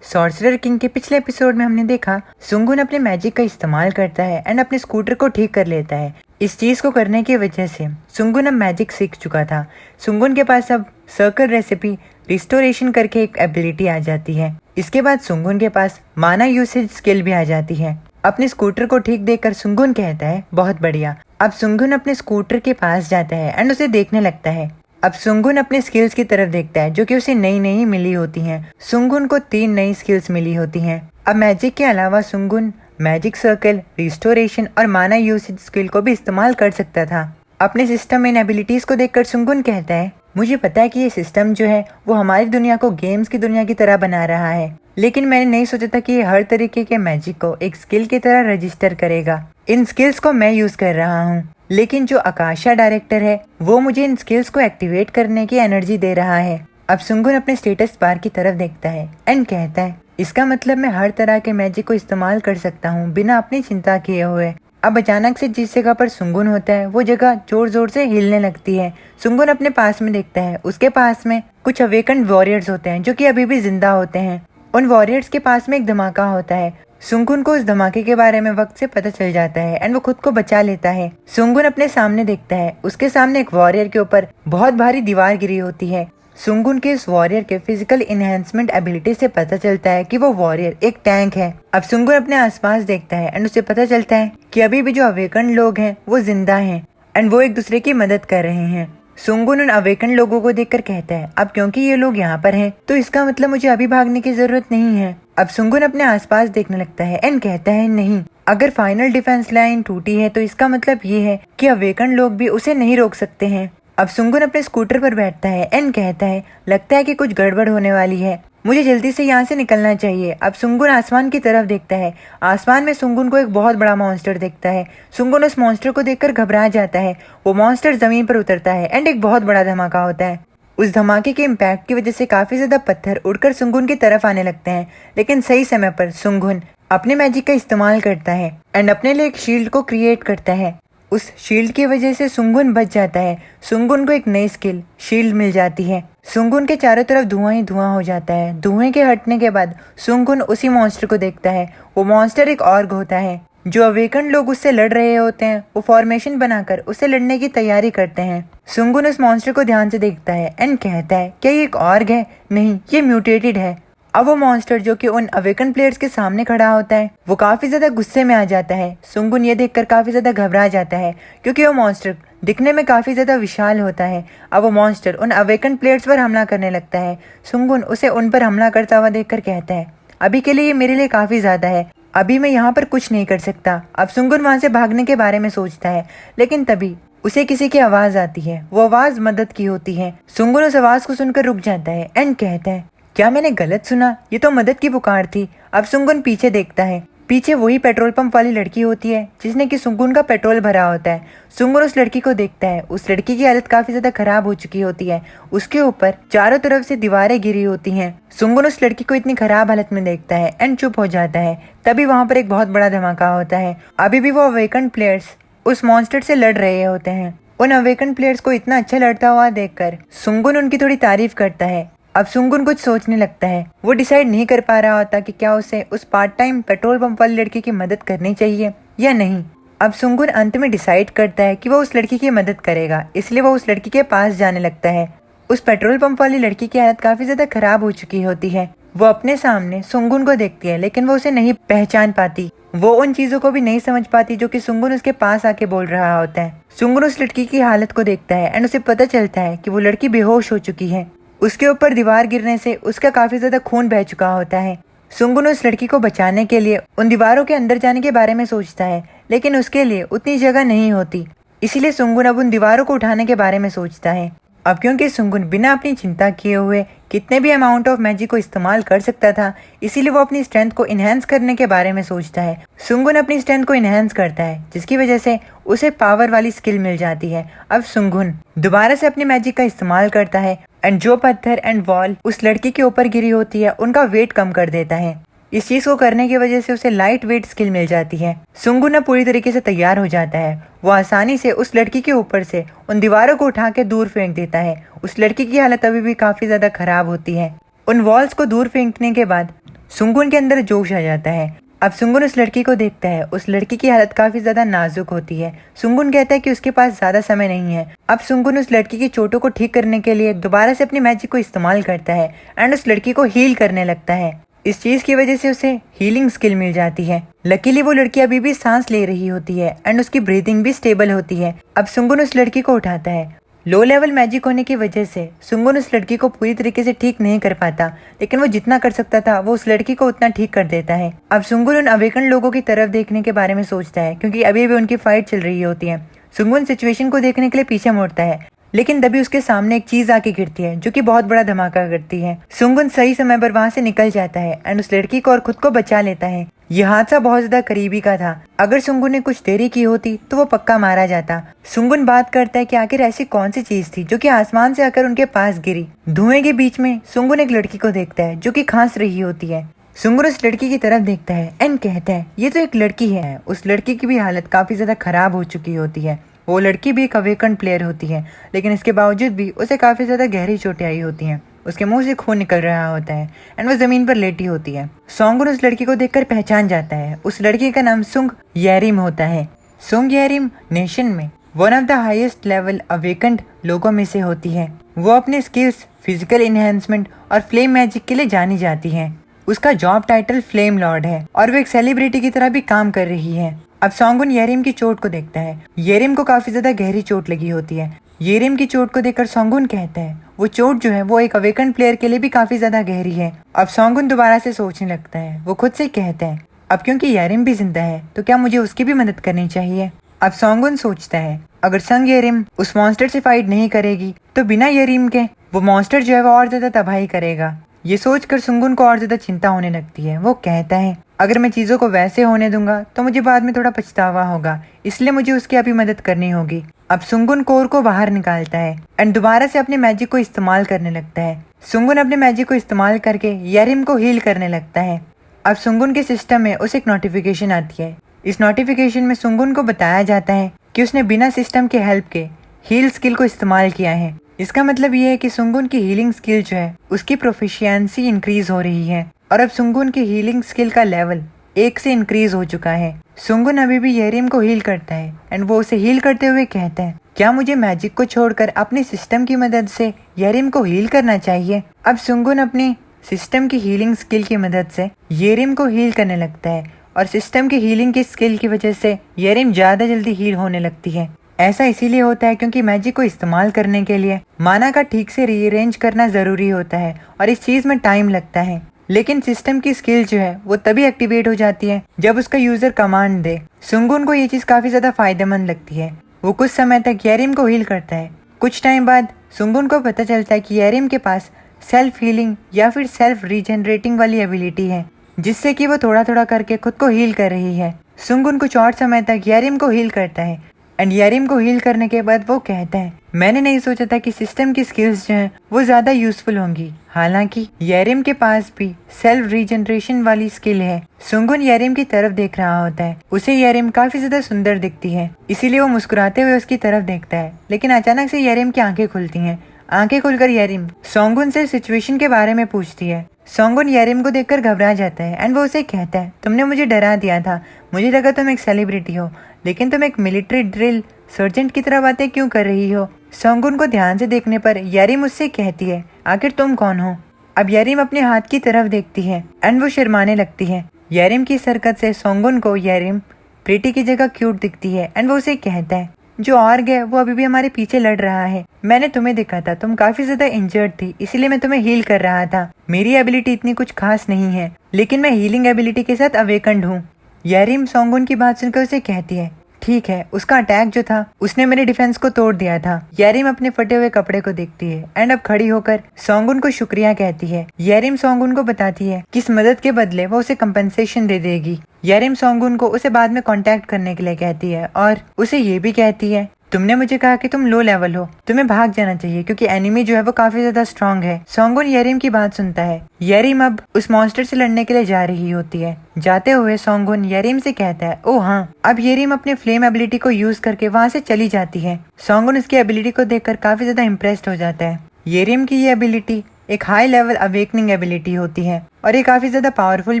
सॉर्सरर किंग के पिछले एपिसोड में हमने देखा सुंगुन अपने मैजिक का इस्तेमाल करता है एंड अपने स्कूटर को ठीक कर लेता है। इस चीज को करने की वजह से सुंगुन अब मैजिक सीख चुका था। सुंगुन के पास अब सर्कल रेसिपी रिस्टोरेशन करके एक एबिलिटी आ जाती है। इसके बाद सुंगुन के पास माना यूसेज स्किल भी आ जाती है। अपने स्कूटर को ठीक देखकर सुंगुन कहता है बहुत बढ़िया। अब सुंगुन अपने स्कूटर के पास जाता है एंड उसे देखने लगता है। अब सुंगुन अपने स्किल्स की तरफ देखता है जो कि उसे नई नई मिली होती हैं। सुंगुन को 3 नई स्किल्स मिली होती हैं। अब मैजिक के अलावा सुंगुन मैजिक सर्कल, रिस्टोरेशन और माना यूसेज स्किल को भी इस्तेमाल कर सकता था। अपने सिस्टम में इन एबिलिटीज को देखकर सुंगुन कहता है मुझे पता है कि ये सिस्टम जो है वो हमारी दुनिया को गेम्स की दुनिया की तरह बना रहा है, लेकिन मैंने नहीं सोचा था कि ये हर तरीके के मैजिक को एक स्किल की तरह रजिस्टर करेगा। इन स्किल्स को मैं यूज कर रहा हूँ, लेकिन जो आकाशा डायरेक्टर है वो मुझे इन स्किल्स को एक्टिवेट करने की एनर्जी दे रहा है। अब सुंगुन अपने स्टेटस बार की तरफ देखता है एंड कहता है इसका मतलब मैं हर तरह के मैजिक को इस्तेमाल कर सकता हूँ बिना अपनी चिंता किए हुए। अब अचानक से जिस जगह पर सुंगुन होता है वो जगह जोर जोर से हिलने लगती है। सुंगुन अपने पास में देखता है, उसके पास में कुछ अवेकन्ड वॉरियर्स होते हैं जो कि अभी भी जिंदा होते हैं। उन वॉरियर्स के पास में एक धमाका होता है। सुंगुन को उस धमाके के बारे में वक्त से पता चल जाता है एंड वो खुद को बचा लेता है। सुंगुन अपने सामने देखता है, उसके सामने एक वॉरियर के ऊपर बहुत भारी दीवार गिरी होती है। सुंगुन के इस वॉरियर के फिजिकल इनहेंसमेंट एबिलिटी से पता चलता है कि वो वॉरियर एक टैंक है। अब सुंगुन अपने आसपास देखता है एंड उसे पता चलता है कि अभी भी जो अवेकन लोग हैं वो जिंदा हैं एंड वो एक दूसरे की मदद कर रहे हैं। सुंगुन उन अवेकन लोगों को देखकर कहता है अब क्योंकि ये लोग यहाँ पर हैं तो इसका मतलब मुझे अभी भागने की जरूरत नहीं है। अब सुंगुन अपने आसपास देखने लगता है एंड कहता है नहीं, अगर फाइनल डिफेंस लाइन टूटी है तो इसका मतलब ये है कि अवेकन लोग भी उसे नहीं रोक सकते हैं। अब सुंगुन अपने स्कूटर पर बैठता है एंड कहता है लगता है कि कुछ गड़बड़ होने वाली है, मुझे जल्दी से यहाँ से निकलना चाहिए। अब सुंगुन आसमान की तरफ देखता है। आसमान में सुंगुन को एक बहुत बड़ा मॉन्स्टर दिखता है। सुंगुन उस मॉन्स्टर को देखकर घबरा जाता है। वो मॉन्स्टर जमीन पर उतरता है एंड एक बहुत बड़ा धमाका होता है। उस धमाके के इम्पैक्ट की वजह से काफी ज्यादा पत्थर उड़कर सुंगुन की तरफ आने लगते हैं, लेकिन सही समय पर सुंगुन अपने मैजिक का इस्तेमाल करता है एंड अपने लिए एक शील्ड को क्रिएट करता है। उस शील्ड की वजह से सुंगुन बच जाता है। सुंगुन को एक नई स्किल शील्ड मिल जाती है। सुंगुन के चारों तरफ धुआं ही धुआं हो जाता है। धुएं के हटने के बाद सुंगुन उसी मॉन्स्टर को देखता है। वो मॉन्स्टर एक ऑर्ग होता है। जो अवेकन लोग उससे लड़ रहे होते हैं वो फॉर्मेशन बनाकर उससे लड़ने की तैयारी करते हैं। सुंगुन उस मॉन्स्टर को ध्यान से देखता है एंड कहता है क्या ये एक ऑर्ग है? नहीं, ये म्यूटेटेड है। अब वो मॉन्स्टर जो कि उन अवेकन प्लेयर्स के सामने खड़ा होता है वो काफी ज्यादा गुस्से में आ जाता है। सुंगुन ये देखकर काफी ज्यादा घबरा जाता है क्योंकि वो मॉन्स्टर दिखने में काफी ज्यादा विशाल होता है। अब वो मॉन्स्टर उन अवेकन प्लेयर्स पर हमला करने लगता है। सुंगुन उसे उन पर हमला करता हुआ देखकर कहता है अभी के लिए ये मेरे लिए काफी ज्यादा है, अभी मैं यहाँ पर कुछ नहीं कर सकता। अब सुंगुन वहाँ से भागने के बारे में सोचता है, लेकिन तभी उसे किसी की आवाज आती है। वो आवाज मदद की होती है। सुंगुन उस आवाज को सुनकर रुक जाता है एंड कहता है क्या मैंने गलत सुना? ये तो मदद की पुकार थी। अब सुंगुन पीछे देखता है। पीछे वही पेट्रोल पंप वाली लड़की होती है जिसने कि सुंगुन का पेट्रोल भरा होता है। सुंगुन उस लड़की को देखता है। उस लड़की की हालत काफी ज्यादा खराब हो चुकी होती है। उसके ऊपर चारों तरफ से दीवारें गिरी होती हैं। सुंगुन उस लड़की को इतनी खराब हालत में देखता है एंड चुप हो जाता है। तभी वहाँ पर एक बहुत बड़ा धमाका होता है। अभी भी वो अवेकन प्लेयर्स उस मॉन्स्टर से लड़ रहे होते हैं। उन अवेकन प्लेयर्स को इतना अच्छा लड़ता हुआ देखकर सुंगुन उनकी थोड़ी तारीफ करता है। अब सुंगुन कुछ सोचने लगता है। वो डिसाइड नहीं कर पा रहा होता कि क्या उसे उस पार्ट टाइम पेट्रोल पंप वाली लड़की की मदद करनी चाहिए या नहीं। अब सुंगुन अंत में डिसाइड करता है कि वो उस लड़की की मदद करेगा, इसलिए वो उस लड़की के पास जाने लगता है। उस पेट्रोल पंप वाली लड़की की हालत काफी ज्यादा खराब हो चुकी होती है। वो अपने सामने सुंगुन को देखती है, लेकिन वो उसे नहीं पहचान पाती। वो उन चीजों को भी नहीं समझ पाती जो कि सुंगुन उसके पास आके बोल रहा होता है। सुंगुन उस लड़की की हालत को देखता है एंड उसे पता चलता है कि वो लड़की बेहोश हो चुकी है। उसके ऊपर दीवार गिरने से उसका काफी ज्यादा खून बह चुका होता है। सुंगुन उस लड़की को बचाने के लिए उन दीवारों के अंदर जाने के बारे में सोचता है, लेकिन उसके लिए उतनी जगह नहीं होती। इसीलिए सुंगुन अब उन दीवारों को उठाने के बारे में सोचता है। अब क्योंकि सुंगुन बिना अपनी चिंता किए हुए कितने भी अमाउंट ऑफ मैजिक को इस्तेमाल कर सकता था, इसीलिए वो अपनी स्ट्रेंथ को इनहेंस करने के बारे में सोचता है। सुंगुन अपनी स्ट्रेंथ को इनहेंस करता है, जिसकी वजह से उसे पावर वाली स्किल मिल जाती है। अब सुंगुन दोबारा से अपनी मैजिक का इस्तेमाल करता है एंड जो पत्थर एंड वॉल उस लड़की के ऊपर गिरी होती है उनका वेट कम कर देता है। इस चीज को करने की वजह से उसे लाइट वेट स्किल मिल जाती है। सुंगुन अब पूरी तरीके से तैयार हो जाता है। वो आसानी से उस लड़की के ऊपर से उन दीवारों को उठा के दूर फेंक देता है। उस लड़की की हालत अभी भी काफी ज्यादा खराब होती है। उन वॉल्स को दूर फेंकने के बाद सुंगुन के अंदर जोश आ जाता है। अब सुंगुन उस लड़की को देखता है। उस लड़की की हालत काफी ज्यादा नाजुक होती है। सुंगुन कहता है कि उसके पास ज्यादा समय नहीं है। अब सुंगुन उस लड़की की चोटों को ठीक करने के लिए दोबारा से अपनी मैजिक को इस्तेमाल करता है एंड उस लड़की को हील करने लगता है। इस चीज की वजह से उसे हीलिंग स्किल मिल जाती है। लकीली वो लड़की अभी भी सांस ले रही होती है एंड उसकी ब्रीथिंग भी स्टेबल होती है। अब सुंगुन उस लड़की को उठाता है। लो लेवल मैजिक होने की वजह से सुंगुन उस लड़की को पूरी तरीके से ठीक नहीं कर पाता, लेकिन वो जितना कर सकता था वो उस लड़की को उतना ठीक कर देता है। अब सुंगुन उन अवेकन लोगों की तरफ देखने के बारे में सोचता है, क्योंकि अभी भी उनकी फाइट चल रही होती है। सुंगुन सिचुएशन को देखने के लिए पीछे मुड़ता है, लेकिन तभी उसके सामने एक चीज आके गिरती है जो कि बहुत बड़ा धमाका करती है। सुंगुन सही समय पर वहां से निकल जाता है एंड उस लड़की को और खुद को बचा लेता है। यह हादसा बहुत ज्यादा करीबी का था। अगर सुंगुन ने कुछ देरी की होती तो वो पक्का मारा जाता। सुंगुन बात करता है कि आखिर ऐसी कौन सी चीज थी जो कि आसमान से आकर उनके पास गिरी। धुएं के बीच में सुंगुन एक लड़की को देखता है जो कि खांस रही होती है। सुंगुन उस लड़की की तरफ देखता है एंड कहता है ये तो एक लड़की है। उस लड़की की भी हालत काफी ज्यादा खराब हो चुकी होती है। वो लड़की भी एक अवेकन प्लेयर होती है, लेकिन इसके बावजूद भी उसे काफी ज्यादा गहरी चोटें आई होती हैं। उसके मुंह से खून निकल रहा होता है एंड वो जमीन पर लेटी होती है। सोंगुन उस लड़की को देखकर पहचान जाता है। उस लड़की का नाम सुंग येरिम होता है। सुंग येरिम नेशन में one of the highest level awakened लोगों में से होती है। वो अपने स्किल्स, फिजिकल इनहेंसमेंट और फ्लेम मैजिक के लिए जानी जाती है। उसका जॉब टाइटल फ्लेम लॉर्ड है और वो एक सेलिब्रिटी की तरह भी काम कर रही है। अब सोंगुन येरिम की चोट को देखता है। येरिम को काफी ज्यादा गहरी चोट लगी होती है। येरिम की चोट को देखकर सोंगुन कहता है वो चोट जो है वो एक अवेकन प्लेयर के लिए भी काफी ज्यादा गहरी है। अब सोंगुन दोबारा से सोचने लगता है। वो खुद से कहता है अब क्योंकि येरिम भी जिंदा है तो क्या मुझे उसकी भी मदद करनी चाहिए। अब सोंगुन सोचता है अगर संग येरिम उस मॉन्स्टर से फाइट नहीं करेगी तो बिना येरिम के वो मॉन्स्टर जो है वो और ज्यादा तबाही करेगा। ये सोचकर सुंगुन को और ज्यादा चिंता होने लगती है। वो कहता है अगर मैं चीजों को वैसे होने दूंगा तो मुझे बाद में थोड़ा पछतावा होगा, इसलिए मुझे उसकी अभी मदद करनी होगी। अब सुंगुन कोर को बाहर निकालता है एंड दोबारा से अपने मैजिक को इस्तेमाल करने लगता है। सुंगुन अपने मैजिक को इस्तेमाल करके येरिम को हील करने लगता है। अब सुंगुन के सिस्टम में उसे एक नोटिफिकेशन आती है। इस नोटिफिकेशन में सुंगुन को बताया जाता है कि उसने बिना सिस्टम के हेल्प के हील स्किल को इस्तेमाल किया है। इसका मतलब ये है कि सुंगुन की हीलिंग स्किल जो है उसकी प्रोफिशिएंसी इंक्रीज हो रही है और अब सुंगुन की हीलिंग स्किल का लेवल 1 से इंक्रीज हो चुका है। सुंगुन अभी भी येरिम को हील करता है एंड वो उसे हील करते हुए कहता है क्या मुझे मैजिक को छोड़कर अपने सिस्टम की मदद से येरिम को हील करना चाहिए। अब सुंगुन अपने सिस्टम की हीलिंग स्किल की मदद से येरिम को हील करने लगता है और सिस्टम की हीलिंग की स्किल की वजह से येरिम ज्यादा जल्दी हील होने लगती है। ऐसा इसीलिए होता है क्योंकि मैजिक को इस्तेमाल करने के लिए माना का ठीक से रीअरेंज करना जरूरी होता है और इस चीज में टाइम लगता है। लेकिन सिस्टम की स्किल जो है वो तभी एक्टिवेट हो जाती है जब उसका यूजर कमांड दे। सुंगुन को ये चीज काफी ज्यादा फायदेमंद लगती है। वो कुछ समय तक येरिम को हील करता है। कुछ टाइम बाद सुंगुन को पता चलता है कि येरिम के पास सेल्फ हीलिंग या फिर सेल्फ रीजनरेटिंग वाली एबिलिटी है, जिससे कि वो थोड़ा थोड़ा करके खुद को हील कर रही है। सुंगुन कुछ और समय तक येरिम को हील करता है एंड येरिम को हील करने के बाद वो कहता है मैंने नहीं सोचा था कि सिस्टम की स्किल्स जो हैं वो ज्यादा यूजफुल होंगी। हालांकि येरिम के पास भी सेल्फ रीजनरेशन वाली स्किल है। सुंगुन येरिम की तरफ देख रहा होता है। उसे येरिम काफी ज्यादा सुंदर दिखती है, इसीलिए वो मुस्कुराते हुए उसकी तरफ देखता है। लेकिन अचानक से येरिम की आंखें खुलती हैं। आंखें खुलकर येरिम सोंगुन से सिचुएशन के बारे में पूछती है। सोंगुन येरिम को देखकर घबरा जाता है एंड वो उसे कहता है तुमने मुझे डरा दिया था। मुझे लगा तुम एक सेलिब्रिटी हो, लेकिन तुम एक मिलिट्री ड्रिल सर्जेंट की तरह बातें क्यों कर रही हो। सोंगुन को ध्यान से देखने पर येरिम उससे कहती है आखिर तुम कौन हो। अब येरिम अपने हाथ की तरफ देखती है एंड वो शर्माने लगती है। येरिम की इस हरकत से सोंगुन को येरिम प्रीटी की जगह क्यूट दिखती है एंड वो उसे कहता है जो ऑर्ग है वो अभी भी हमारे पीछे लड़ रहा है। मैंने तुम्हें देखा था, तुम काफी ज्यादा इंजर्ड थी, इसीलिए मैं तुम्हें हील कर रहा था। मेरी एबिलिटी इतनी कुछ खास नहीं है, लेकिन मैं हीलिंग एबिलिटी के साथ अवेकन्ड हूँ। येरिम सोंगुन की बात सुनकर उसे कहती है ठीक है, उसका अटैक जो था उसने मेरे डिफेंस को तोड़ दिया था। येरिम अपने फटे हुए कपड़े को देखती है एंड अब खड़ी होकर सोंगुन को शुक्रिया कहती है। येरिम सोंगुन को बताती है कि इस मदद के बदले वो उसे कंपनसेशन दे देगी। येरिम सोंगुन को उसे बाद में कांटेक्ट करने के लिए कहती है और उसे ये भी कहती है तुमने मुझे कहा कि तुम लो लेवल हो, तुम्हें भाग जाना चाहिए क्योंकि एनिमी जो है वो काफी ज्यादा स्ट्रांग है। सोंगुन येरिम की बात सुनता है। येरिम अब उस मॉन्स्टर से लड़ने के लिए जा रही होती है। जाते हुए सोंगुन येरिम से कहता है ओ हाँ। अब येरिम अपने फ्लेम एबिलिटी को यूज करके वहाँ से चली जाती है। सोंगुन उसकी एबिलिटी को देखकर काफी ज्यादा इम्प्रेस्ड हो जाता है। येरिम की ये एबिलिटी एक हाई लेवल अवेकनिंग एबिलिटी होती है और ये काफी ज्यादा पावरफुल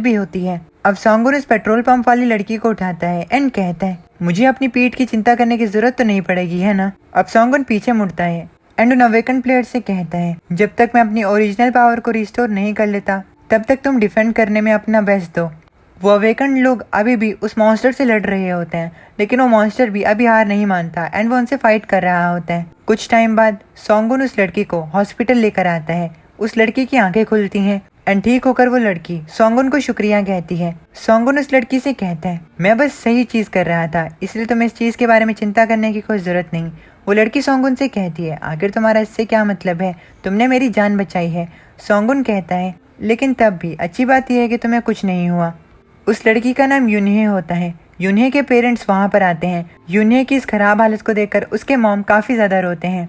भी होती है। अब सोंगुन उस पेट्रोल पंप वाली लड़की को उठाता है एंड कहता है मुझे अपनी पीठ की चिंता करने की जरूरत तो नहीं पड़ेगी, है ना। अब सोंगुन पीछे मुड़ता है एंड उन अवेकन प्लेयर से कहता है जब तक मैं अपनी ओरिजिनल पावर को रिस्टोर नहीं कर लेता तब तक तुम डिफेंड करने में अपना बेस्ट दो। वो अवेकन लोग अभी भी उस मॉन्स्टर से लड़ रहे होते हैं लेकिन वो मॉन्स्टर भी अभी हार नहीं मानता एंड वो उनसे फाइट कर रहा होता है। कुछ टाइम बाद सोंगुन उस लड़की को हॉस्पिटल लेकर आता है। उस लड़की की आंखें खुलती हैं एंड ठीक होकर वो लड़की सोंगुन को शुक्रिया कहती है। सोंगुन उस लड़की से कहता है मैं बस सही चीज कर रहा था, इसलिए तुम्हें इस चीज के बारे में चिंता करने की कोई जरूरत नहीं। वो लड़की सोंगुन से कहती है आखिर तुम्हारा इससे क्या मतलब है, तुमने मेरी जान बचाई है। सोंगुन कहता है लेकिन तब भी अच्छी बात यह है कि तुम्हें कुछ नहीं हुआ। उस लड़की का नाम यूनहे होता है। यूनहे के पेरेंट्स वहाँ पर आते हैं। यूनहे की इस खराब हालत को देखकर उसके मॉम काफी ज्यादा रोते हैं।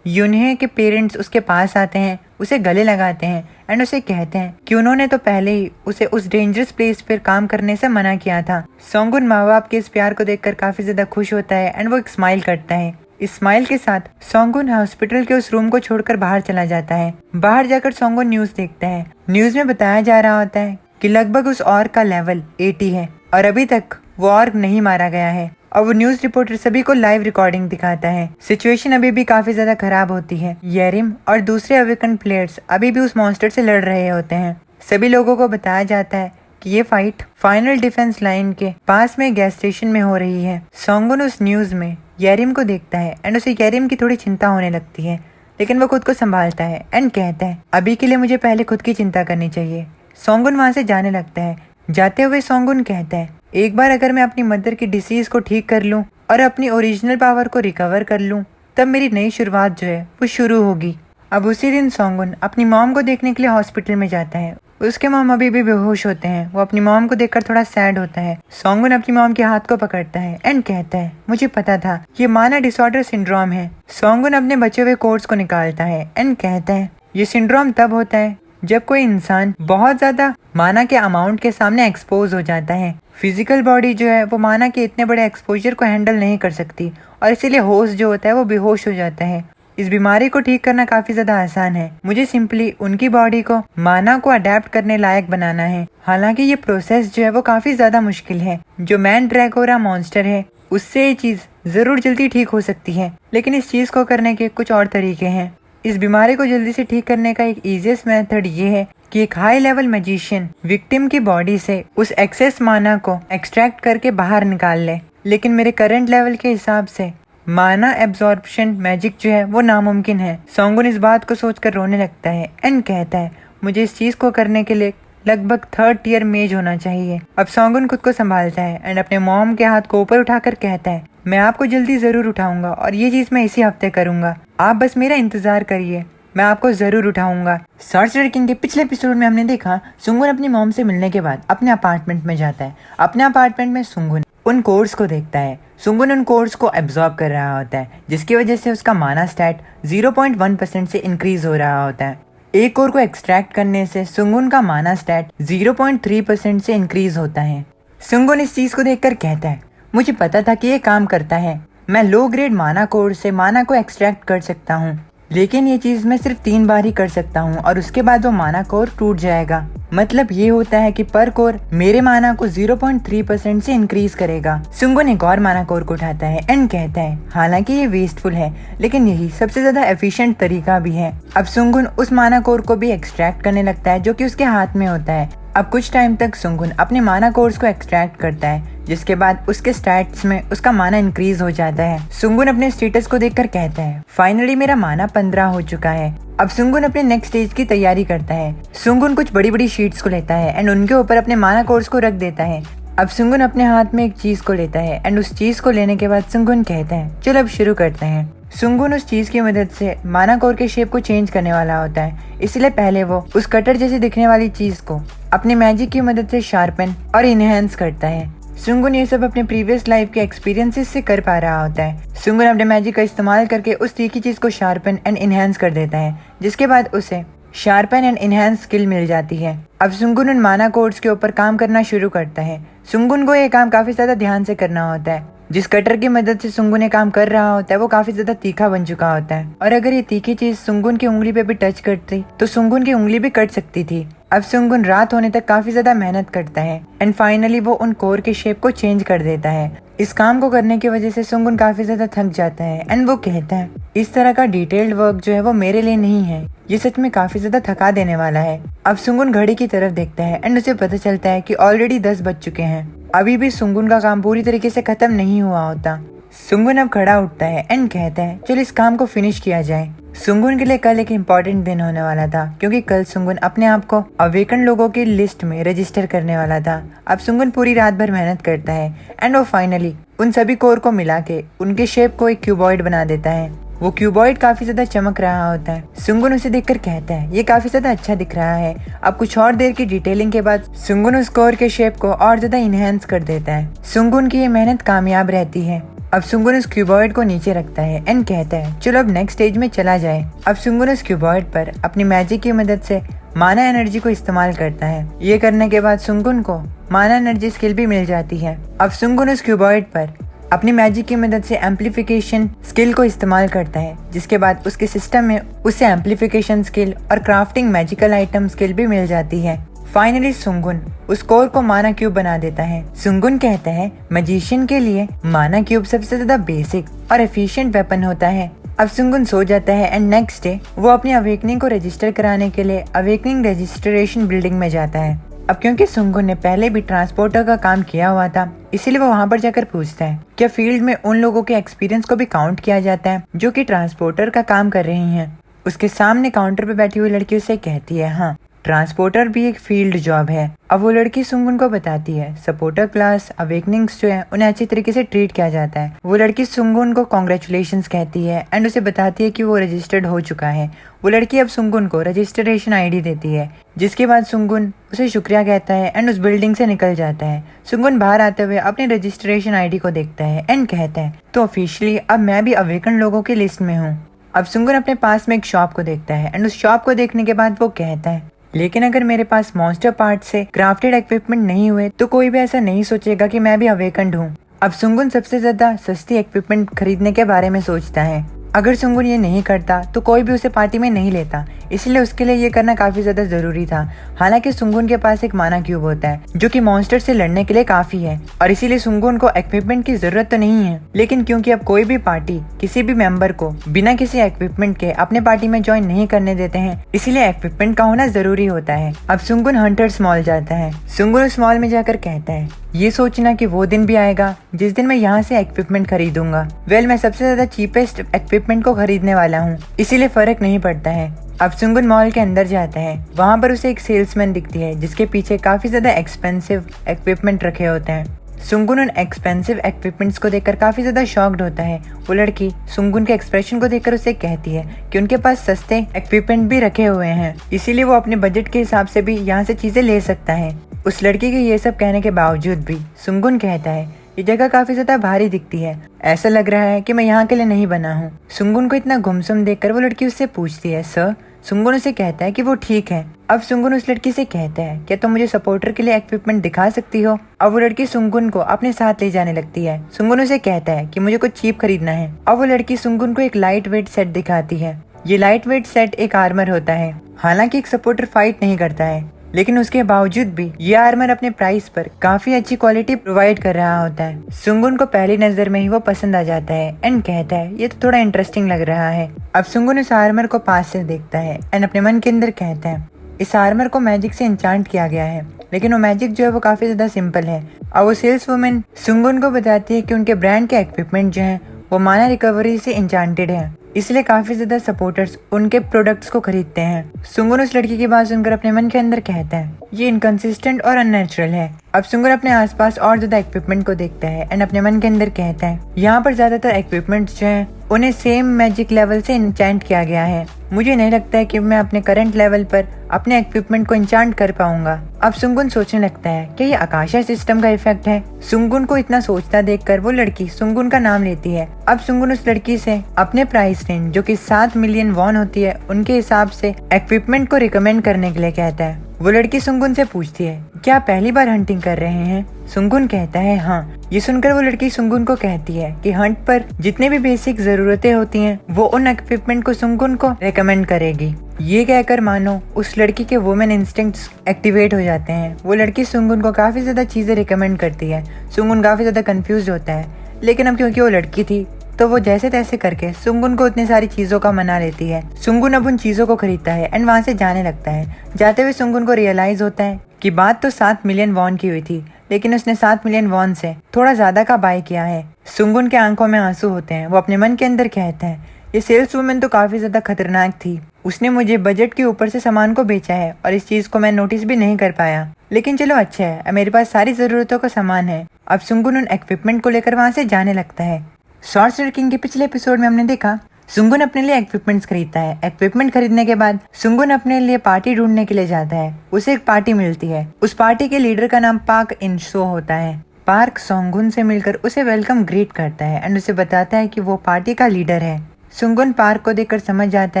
यूनहे के पेरेंट्स उसके पास आते हैं, उसे गले लगाते हैं एंड उसे कहते हैं कि उन्होंने तो पहले ही उसे उस डेंजरस प्लेस पर काम करने से मना किया था। सोंगुन माँ बाप के इस प्यार को देखकर काफी ज्यादा खुश होता है एंड वो एक स्माइल करता है। इस स्माइल के साथ सोंगुन हॉस्पिटल के उस रूम को छोड़कर बाहर चला जाता है। बाहर जाकर सोंगुन न्यूज देखता है। न्यूज में बताया जा रहा होता है कि लगभग उस ऑर्क का लेवल 80 है और अभी तक वो ऑर्क नहीं मारा गया है। और वो न्यूज रिपोर्टर सभी को लाइव रिकॉर्डिंग दिखाता है। सिचुएशन अभी भी काफी ज्यादा खराब होती है। येरिम और दूसरे अवेकन प्लेयर्स अभी भी उस मॉन्स्टर से लड़ रहे होते हैं। सभी लोगों को बताया जाता है कि ये फाइट फाइनल डिफेंस लाइन के पास में गैस स्टेशन में हो रही है। सोंगुन उस न्यूज में येरिम को देखता है एंड उसे येरिम की थोड़ी चिंता होने लगती है लेकिन वो खुद को संभालता है एंड कहता है अभी के लिए मुझे पहले खुद की चिंता करनी चाहिए। सोंगुन वहाँ से जाने लगता है। जाते हुए सोंगुन कहता है एक बार अगर मैं अपनी मदर की डिसीज को ठीक कर लूं और अपनी ओरिजिनल पावर को रिकवर कर लूं तब मेरी नई शुरुआत जो है वो शुरू होगी। अब उसी दिन सोंगुन अपनी मॉम को देखने के लिए हॉस्पिटल में जाता है। उसके मॉम अभी भी बेहोश होते हैं। वो अपनी मॉम को देखकर थोड़ा सैड होता है। सोंगुन अपनी मॉम के हाथ को पकड़ता है एंड कहता है मुझे पता था ये माना डिसऑर्डर सिंड्रोम है। सोंगुन अपने बचे हुए कोड्स को निकालता है एंड कहता है ये सिंड्रोम तब होता है जब कोई इंसान बहुत ज्यादा माना के अमाउंट के सामने एक्सपोज हो जाता है। फिजिकल बॉडी जो है वो माना के इतने बड़े एक्सपोजर को हैंडल नहीं कर सकती और इसीलिए होस्ट जो होता है वो बेहोश हो जाता है। इस बीमारी को ठीक करना काफी ज्यादा आसान है। मुझे सिंपली उनकी बॉडी को माना को अडेप्ट करने लायक बनाना है। हालांकि ये प्रोसेस जो है वो काफी ज्यादा मुश्किल है। जो मैन ड्रैगोरा मॉन्स्टर है उससे ये चीज जरूर जल्दी ठीक हो सकती है लेकिन इस चीज को करने के कुछ और तरीके हैं। इस बीमारी को जल्दी से ठीक करने का एक इजीएस्ट मेथड ये है कि एक हाई लेवल मैजिशियन विक्टिम की बॉडी से उस एक्सेस माना को एक्सट्रैक्ट करके बाहर निकाल ले। लेकिन मेरे करंट लेवल के हिसाब से माना एब्जॉर्प्शन मैजिक जो है वो नामुमकिन है। सोंगुन इस बात को सोचकर रोने लगता है एंड कहता है मुझे इस चीज को करने के लिए लगभग 3rd टियर मेज होना चाहिए। अब सोंगुन खुद को संभालता है एंड अपने मॉम के हाथ को ऊपर उठाकर कहता है मैं आपको जल्दी जरूर उठाऊंगा और ये चीज मैं इसी हफ्ते करूंगा, आप बस मेरा इंतजार करिए, मैं आपको जरूर उठाऊंगा। सॉर्सरर किंग के पिछले एपिसोड में हमने देखा सुंगुन अपनी मॉम से मिलने के बाद अपने अपार्टमेंट में जाता है। अपने अपार्टमेंट में सुंगुन उन कोर्स को देखता है। सुंगुन उन कोर्स को एब्जॉर्ब कर रहा होता है जिसकी वजह से उसका माना स्टैट 0.1% से इंक्रीज हो रहा होता है। एक कोर को एक्सट्रैक्ट करने से सुंगुन का माना स्टैट 0.3% से इंक्रीज होता है। सुंगुन इस चीज को देखकर कहता है मुझे पता था कि ये काम करता है। मैं लो ग्रेड माना कोर से माना को एक्सट्रैक्ट कर सकता हूँ लेकिन ये चीज मैं सिर्फ 3 बार ही कर सकता हूँ और उसके बाद वो माना कोर टूट जाएगा। मतलब ये होता है कि पर कोर मेरे माना को 0.3% से इंक्रीज करेगा। सुंगुन एक और माना कोर को उठाता है एंड कहता है हालांकि ये वेस्टफुल है लेकिन यही सबसे ज्यादा एफिशिएंट तरीका भी है। अब सुंगुन उस माना कोर को भी एक्सट्रैक्ट करने लगता है जो कि उसके हाथ में होता है। अब कुछ टाइम तक सुंगुन अपने माना कोर्स को एक्सट्रैक्ट करता है जिसके बाद उसके स्टैट्स में उसका माना इंक्रीज हो जाता है। सुंगुन अपने स्टेटस को देखकर कहता है फाइनली मेरा माना 15 हो चुका है। अब सुंगुन अपने नेक्स्ट स्टेज की तैयारी करता है। सुंगुन कुछ बड़ी बड़ी शीट्स को लेता है एंड उनके ऊपर अपने माना कोर्स को रख देता है। अब सुंगुन अपने हाथ में एक चीज को लेता है एंड उस चीज को लेने के बाद सुंगुन कहता है चलो अब शुरू करते हैं। सुंगुन उस चीज की मदद से माना कोर के शेप को चेंज करने वाला होता है, इसलिए पहले वो उस कटर जैसे दिखने वाली चीज को अपनी मैजिक की मदद से शार्पन और इनहेंस करता है। सुंगुन ये सब अपने प्रीवियस लाइफ के एक्सपीरियंसेस से कर पा रहा होता है। सुंगुन अपने मैजिक का इस्तेमाल करके उस तीखी चीज को शार्पन एंड इनहेंस कर देता है, जिसके बाद उसे शार्पन एंड इनहेंस स्किल मिल जाती है। अब सुंगुन उन माना कोड्स के ऊपर काम करना शुरू करता है। सुंगुन को ये काम काफी ज्यादा ध्यान से करना होता है। जिस कटर की मदद से सुंगुन ये काम कर रहा होता है वो काफी ज्यादा तीखा बन चुका होता है, और अगर ये तीखी चीज सुंगुन की उंगली पे भी टच करती तो सुंगुन की उंगली भी कट सकती थी। अब सुंगुन रात होने तक काफी ज्यादा मेहनत करता है एंड फाइनली वो उन कोर के शेप को चेंज कर देता है। इस काम को करने की वजह से सुंगुन काफी ज्यादा थक जाता है एंड वो कहता है इस तरह का डिटेल्ड वर्क जो है वो मेरे लिए नहीं है, ये सच में काफी ज्यादा थका देने वाला है। अब सुंगुन घड़ी की तरफ देखता है एंड उसे पता चलता है कि ऑलरेडी 10 बज चुके हैं। अभी भी सुंगुन का काम पूरी तरीके से खत्म नहीं हुआ होता। सुंगुन अब खड़ा उठता है एंड कहता है चलो इस काम को फिनिश किया जाए। सुंगुन के लिए कल एक इम्पोर्टेंट दिन होने वाला था, क्योंकि कल सुंगुन अपने आप को अवेकन लोगों की लिस्ट में रजिस्टर करने वाला था। अब सुंगुन पूरी रात भर मेहनत करता है एंड वो फाइनली उन सभी कोर को मिला के उनके शेप को एक क्यूबॉइड बना देता है। वो क्यूबॉइड काफी ज्यादा चमक रहा होता है। सुंगुन उसे देखकर कहता है ये काफी ज्यादा अच्छा दिख रहा है। अब कुछ और देर की डिटेलिंग के बाद सुंगुन उस कोर के शेप को और ज्यादा इनहेंस कर देता है। सुंगुन की ये मेहनत कामयाब रहती है। अब सुंगुन उस क्यूबॉइड को नीचे रखता है एंड कहता है चलो अब नेक्स्ट स्टेज में चला जाए। अब सुंगुन उस क्यूबॉइड पर अपनी मैजिक की मदद से माना एनर्जी को इस्तेमाल करता है। ये करने के बाद सुंगुन को माना एनर्जी स्किल भी मिल जाती है। अब सुंगुन उस क्यूबॉइड पर अपनी मैजिक की मदद से एम्पलीफिकेशन स्किल को इस्तेमाल करता है, जिसके बाद उसके सिस्टम में उसे एम्पलीफिकेशन स्किल और क्राफ्टिंग मैजिकल आइटम स्किल भी मिल जाती है। फाइनली सुंगुन उस कोर को माना क्यूब बना देता है। सुंगुन कहता है मैजिशियन के लिए माना क्यूब सबसे ज्यादा बेसिक और एफिशिएंट वेपन होता है। अब सुंगुन सो जाता है एंड नेक्स्ट डे वो अपनी अवेकनिंग को रजिस्टर कराने के लिए अवेकनिंग रजिस्ट्रेशन बिल्डिंग में जाता है। अब क्योंकि सुंगुन ने पहले भी ट्रांसपोर्टर का काम किया हुआ था, इसीलिए वो वहाँ पर जाकर पूछता है क्या फील्ड में उन लोगों के एक्सपीरियंस को भी काउंट किया जाता है जो कि ट्रांसपोर्टर का काम कर रही हैं। उसके सामने काउंटर पे बैठी हुई लड़की उससे कहती है हाँ, ट्रांसपोर्टर भी एक फील्ड जॉब है। अब वो लड़की सुंगुन को बताती है सपोर्टर क्लास अवेकनिंग्स जो है उन्हें अच्छी तरीके से ट्रीट किया जाता है। वो लड़की सुंगुन को कॉन्ग्रेचुलेशंस कहती है एंड उसे बताती है कि वो रजिस्टर्ड हो चुका है। वो लड़की अब सुंगुन को रजिस्ट्रेशन आईडी देती है, जिसके बाद सुंगुन उसे शुक्रिया कहता है एंड उस बिल्डिंग से निकल जाता है। सुंगुन बाहर आते हुए अपने रजिस्ट्रेशन आईडी को देखता है एंड कहता है तो ऑफिशियली अब मैं भी अवेकन लोगों की लिस्ट में हूँ। अब सुंगुन अपने पास में एक शॉप को देखता है एंड उस शॉप को देखने के बाद वो कहता है लेकिन अगर मेरे पास मॉन्स्टर पार्ट से क्राफ्टेड इक्विपमेंट नहीं हुए तो कोई भी ऐसा नहीं सोचेगा कि मैं भी अवेकन्ड हूँ। अब सुंगुन सबसे ज्यादा सस्ती इक्विपमेंट खरीदने के बारे में सोचता है। अगर सुंगुन ये नहीं करता तो कोई भी उसे पार्टी में नहीं लेता, इसलिए उसके लिए ये करना काफी ज्यादा जरूरी था। हालांकि सुंगुन के पास एक माना क्यूब होता है जो कि मॉन्स्टर से लड़ने के लिए काफी है, और इसीलिए सुंगुन को इक्विपमेंट की जरूरत तो नहीं है। लेकिन क्योंकि अब कोई भी पार्टी किसी भी मेंबर को बिना किसी इक्विपमेंट के अपने पार्टी में ज्वाइन नहीं करने देते हैं, इसीलिए इक्विपमेंट का होना जरूरी होता है। अब सुंगुन हंटर्स मॉल जाता है। सुंगुन उस मॉल में जाकर कहता है ये सोचना कि वो दिन भी आएगा जिस दिन मैं यहाँ से इक्विपमेंट खरीदूंगा। मैं सबसे ज्यादा चीपेस्ट इक्विपमेंट को खरीदने वाला हूँ, इसीलिए फर्क नहीं पड़ता है। अब सुंगुन मॉल के अंदर जाता है। वहाँ पर उसे एक सेल्समैन दिखती है जिसके पीछे काफी ज्यादा एक्सपेंसिव इक्विपमेंट रखे होते हैं। सुंगुन उन एक्सपेंसिव इक्विपमेंट्स को देखकर काफी ज्यादा शॉक्ड होता है। वो लड़की सुंगुन के एक्सप्रेशन को देखकर उसे कहती है कि उनके पास सस्ते इक्विपमेंट भी रखे हुए हैं, इसीलिए वो अपने बजट के हिसाब से भी यहाँ से चीजें ले सकता है। उस लड़की के ये सब कहने के बावजूद भी सुंगुन कहता है ये जगह काफी ज्यादा भारी दिखती है, ऐसा लग रहा है कि मैं यहाँ के लिए नहीं बना हूँ। सुंगुन को इतना गुमसुम देखकर वो लड़की उससे पूछती है सर। सुंगुन उसे कहता है कि वो ठीक है। अब सुंगुन उस लड़की से कहता है क्या तुम मुझे सपोर्टर के लिए इक्विपमेंट दिखा सकती हो। अब वो लड़की सुंगुन को अपने साथ ले जाने लगती है। सुंगुन उसे कहता है कि मुझे कुछ चीप खरीदना है। अब वो लड़की सुंगुन को एक लाइट वेट सेट दिखाती है। ये लाइट वेट सेट एक आर्मर होता है। हालांकि एक सपोर्टर फाइट नहीं करता है, लेकिन उसके बावजूद भी ये आर्मर अपने प्राइस पर काफी अच्छी क्वालिटी प्रोवाइड कर रहा होता है। सुंगुन को पहली नजर में ही वो पसंद आ जाता है एंड कहता है ये तो थोड़ा इंटरेस्टिंग लग रहा है। अब सुंगुन इस आर्मर को पास से देखता है एंड अपने मन के अंदर कहता है इस आर्मर को मैजिक से इंचांट किया गया है, लेकिन वो मैजिक जो है वो काफी ज्यादा सिंपल है। और वो सेल्स वुमेन सुंगुन को बताती है कि उनके ब्रांड के इक्विपमेंट जो है वो माना रिकवरी से इंचांटेड है, इसलिए काफी ज्यादा सपोर्टर्स उनके प्रोडक्ट्स को खरीदते हैं। सुंगुन उस लड़की की बात सुनकर अपने मन के अंदर कहता है ये इनकंसिस्टेंट और अननेचुरल है, अब सुंगुन अपने आसपास और ज्यादा इक्विपमेंट को देखता है एंड अपने मन के अंदर कहता है यहाँ पर ज्यादातर इक्विपमेंट्स जो हैं उन्हें सेम मैजिक लेवल से इंचेंट किया गया है। मुझे नहीं लगता है कि मैं अपने करंट लेवल पर अपने इक्विपमेंट को इंचेंट कर पाऊंगा। अब सुंगुन सोचने लगता है कि ये आकाशा सिस्टम का इफेक्ट है। सुंगुन को इतना सोचता देखकर वो लड़की सुंगुन का नाम लेती है। अब सुंगुन उस लड़की से अपने प्राइस रेंज जो कि 7 मिलियन वॉन होती है उनके हिसाब से इक्विपमेंट को रिकमेंड करने के लिए कहता है। वो लड़की सुंगुन से पूछती है क्या आप पहली बार हंटिंग कर रहे हैं? सुंगुन कहता है हाँ। ये सुनकर वो लड़की सुंगुन को कहती है कि हंट पर जितने भी बेसिक जरूरतें होती हैं वो उन इक्विपमेंट को सुंगुन को रेकमेंड करेगी। ये कहकर मानो उस लड़की के वुमेन इंस्टिंक्ट्स एक्टिवेट हो जाते हैं। वो लड़की सुंगुन को काफी ज्यादा चीजें रिकमेंड करती है। सुंगुन काफी ज्यादा कंफ्यूज होता है, लेकिन अब क्योंकि वो लड़की थी तो वो जैसे तैसे करके सुंगुन को उतनी सारी चीजों का मना लेती है। सुंगुन अब उन चीजों को खरीदता है एंड वहाँ से जाने लगता है। जाते हुए सुंगुन को रियलाइज होता है कि बात तो 7 मिलियन वॉन की हुई थी, लेकिन उसने 7 मिलियन वॉन से थोड़ा ज्यादा का बाय किया है। सुंगुन के आंखों में आंसू होते हैं। वो अपने मन के अंदर कहते हैं ये सेल्स वुमेन तो काफी ज्यादा खतरनाक थी। उसने मुझे बजट के ऊपर से सामान को बेचा है और इस चीज को मैं नोटिस भी नहीं कर पाया, लेकिन चलो अच्छा है मेरे पास सारी जरूरतों का सामान है। अब सुंगुन उन इक्विपमेंट को लेकर वहाँ से जाने लगता है। सॉर्सरर किंग के पिछले एपिसोड में हमने देखा सुंगुन अपने लिए इक्विपमेंट्स खरीदता है। इक्विपमेंट खरीदने के बाद सुंगुन अपने लिए पार्टी ढूंढने के लिए जाता है। उसे एक पार्टी मिलती है। उस पार्टी के लीडर का नाम पार्क इनशो होता है। पार्क सुंगुन से मिलकर उसे वेलकम ग्रीट करता है एंड उसे बताता है कि वो पार्टी का लीडर है। सुंगुन पार्क को देखकर समझ जाता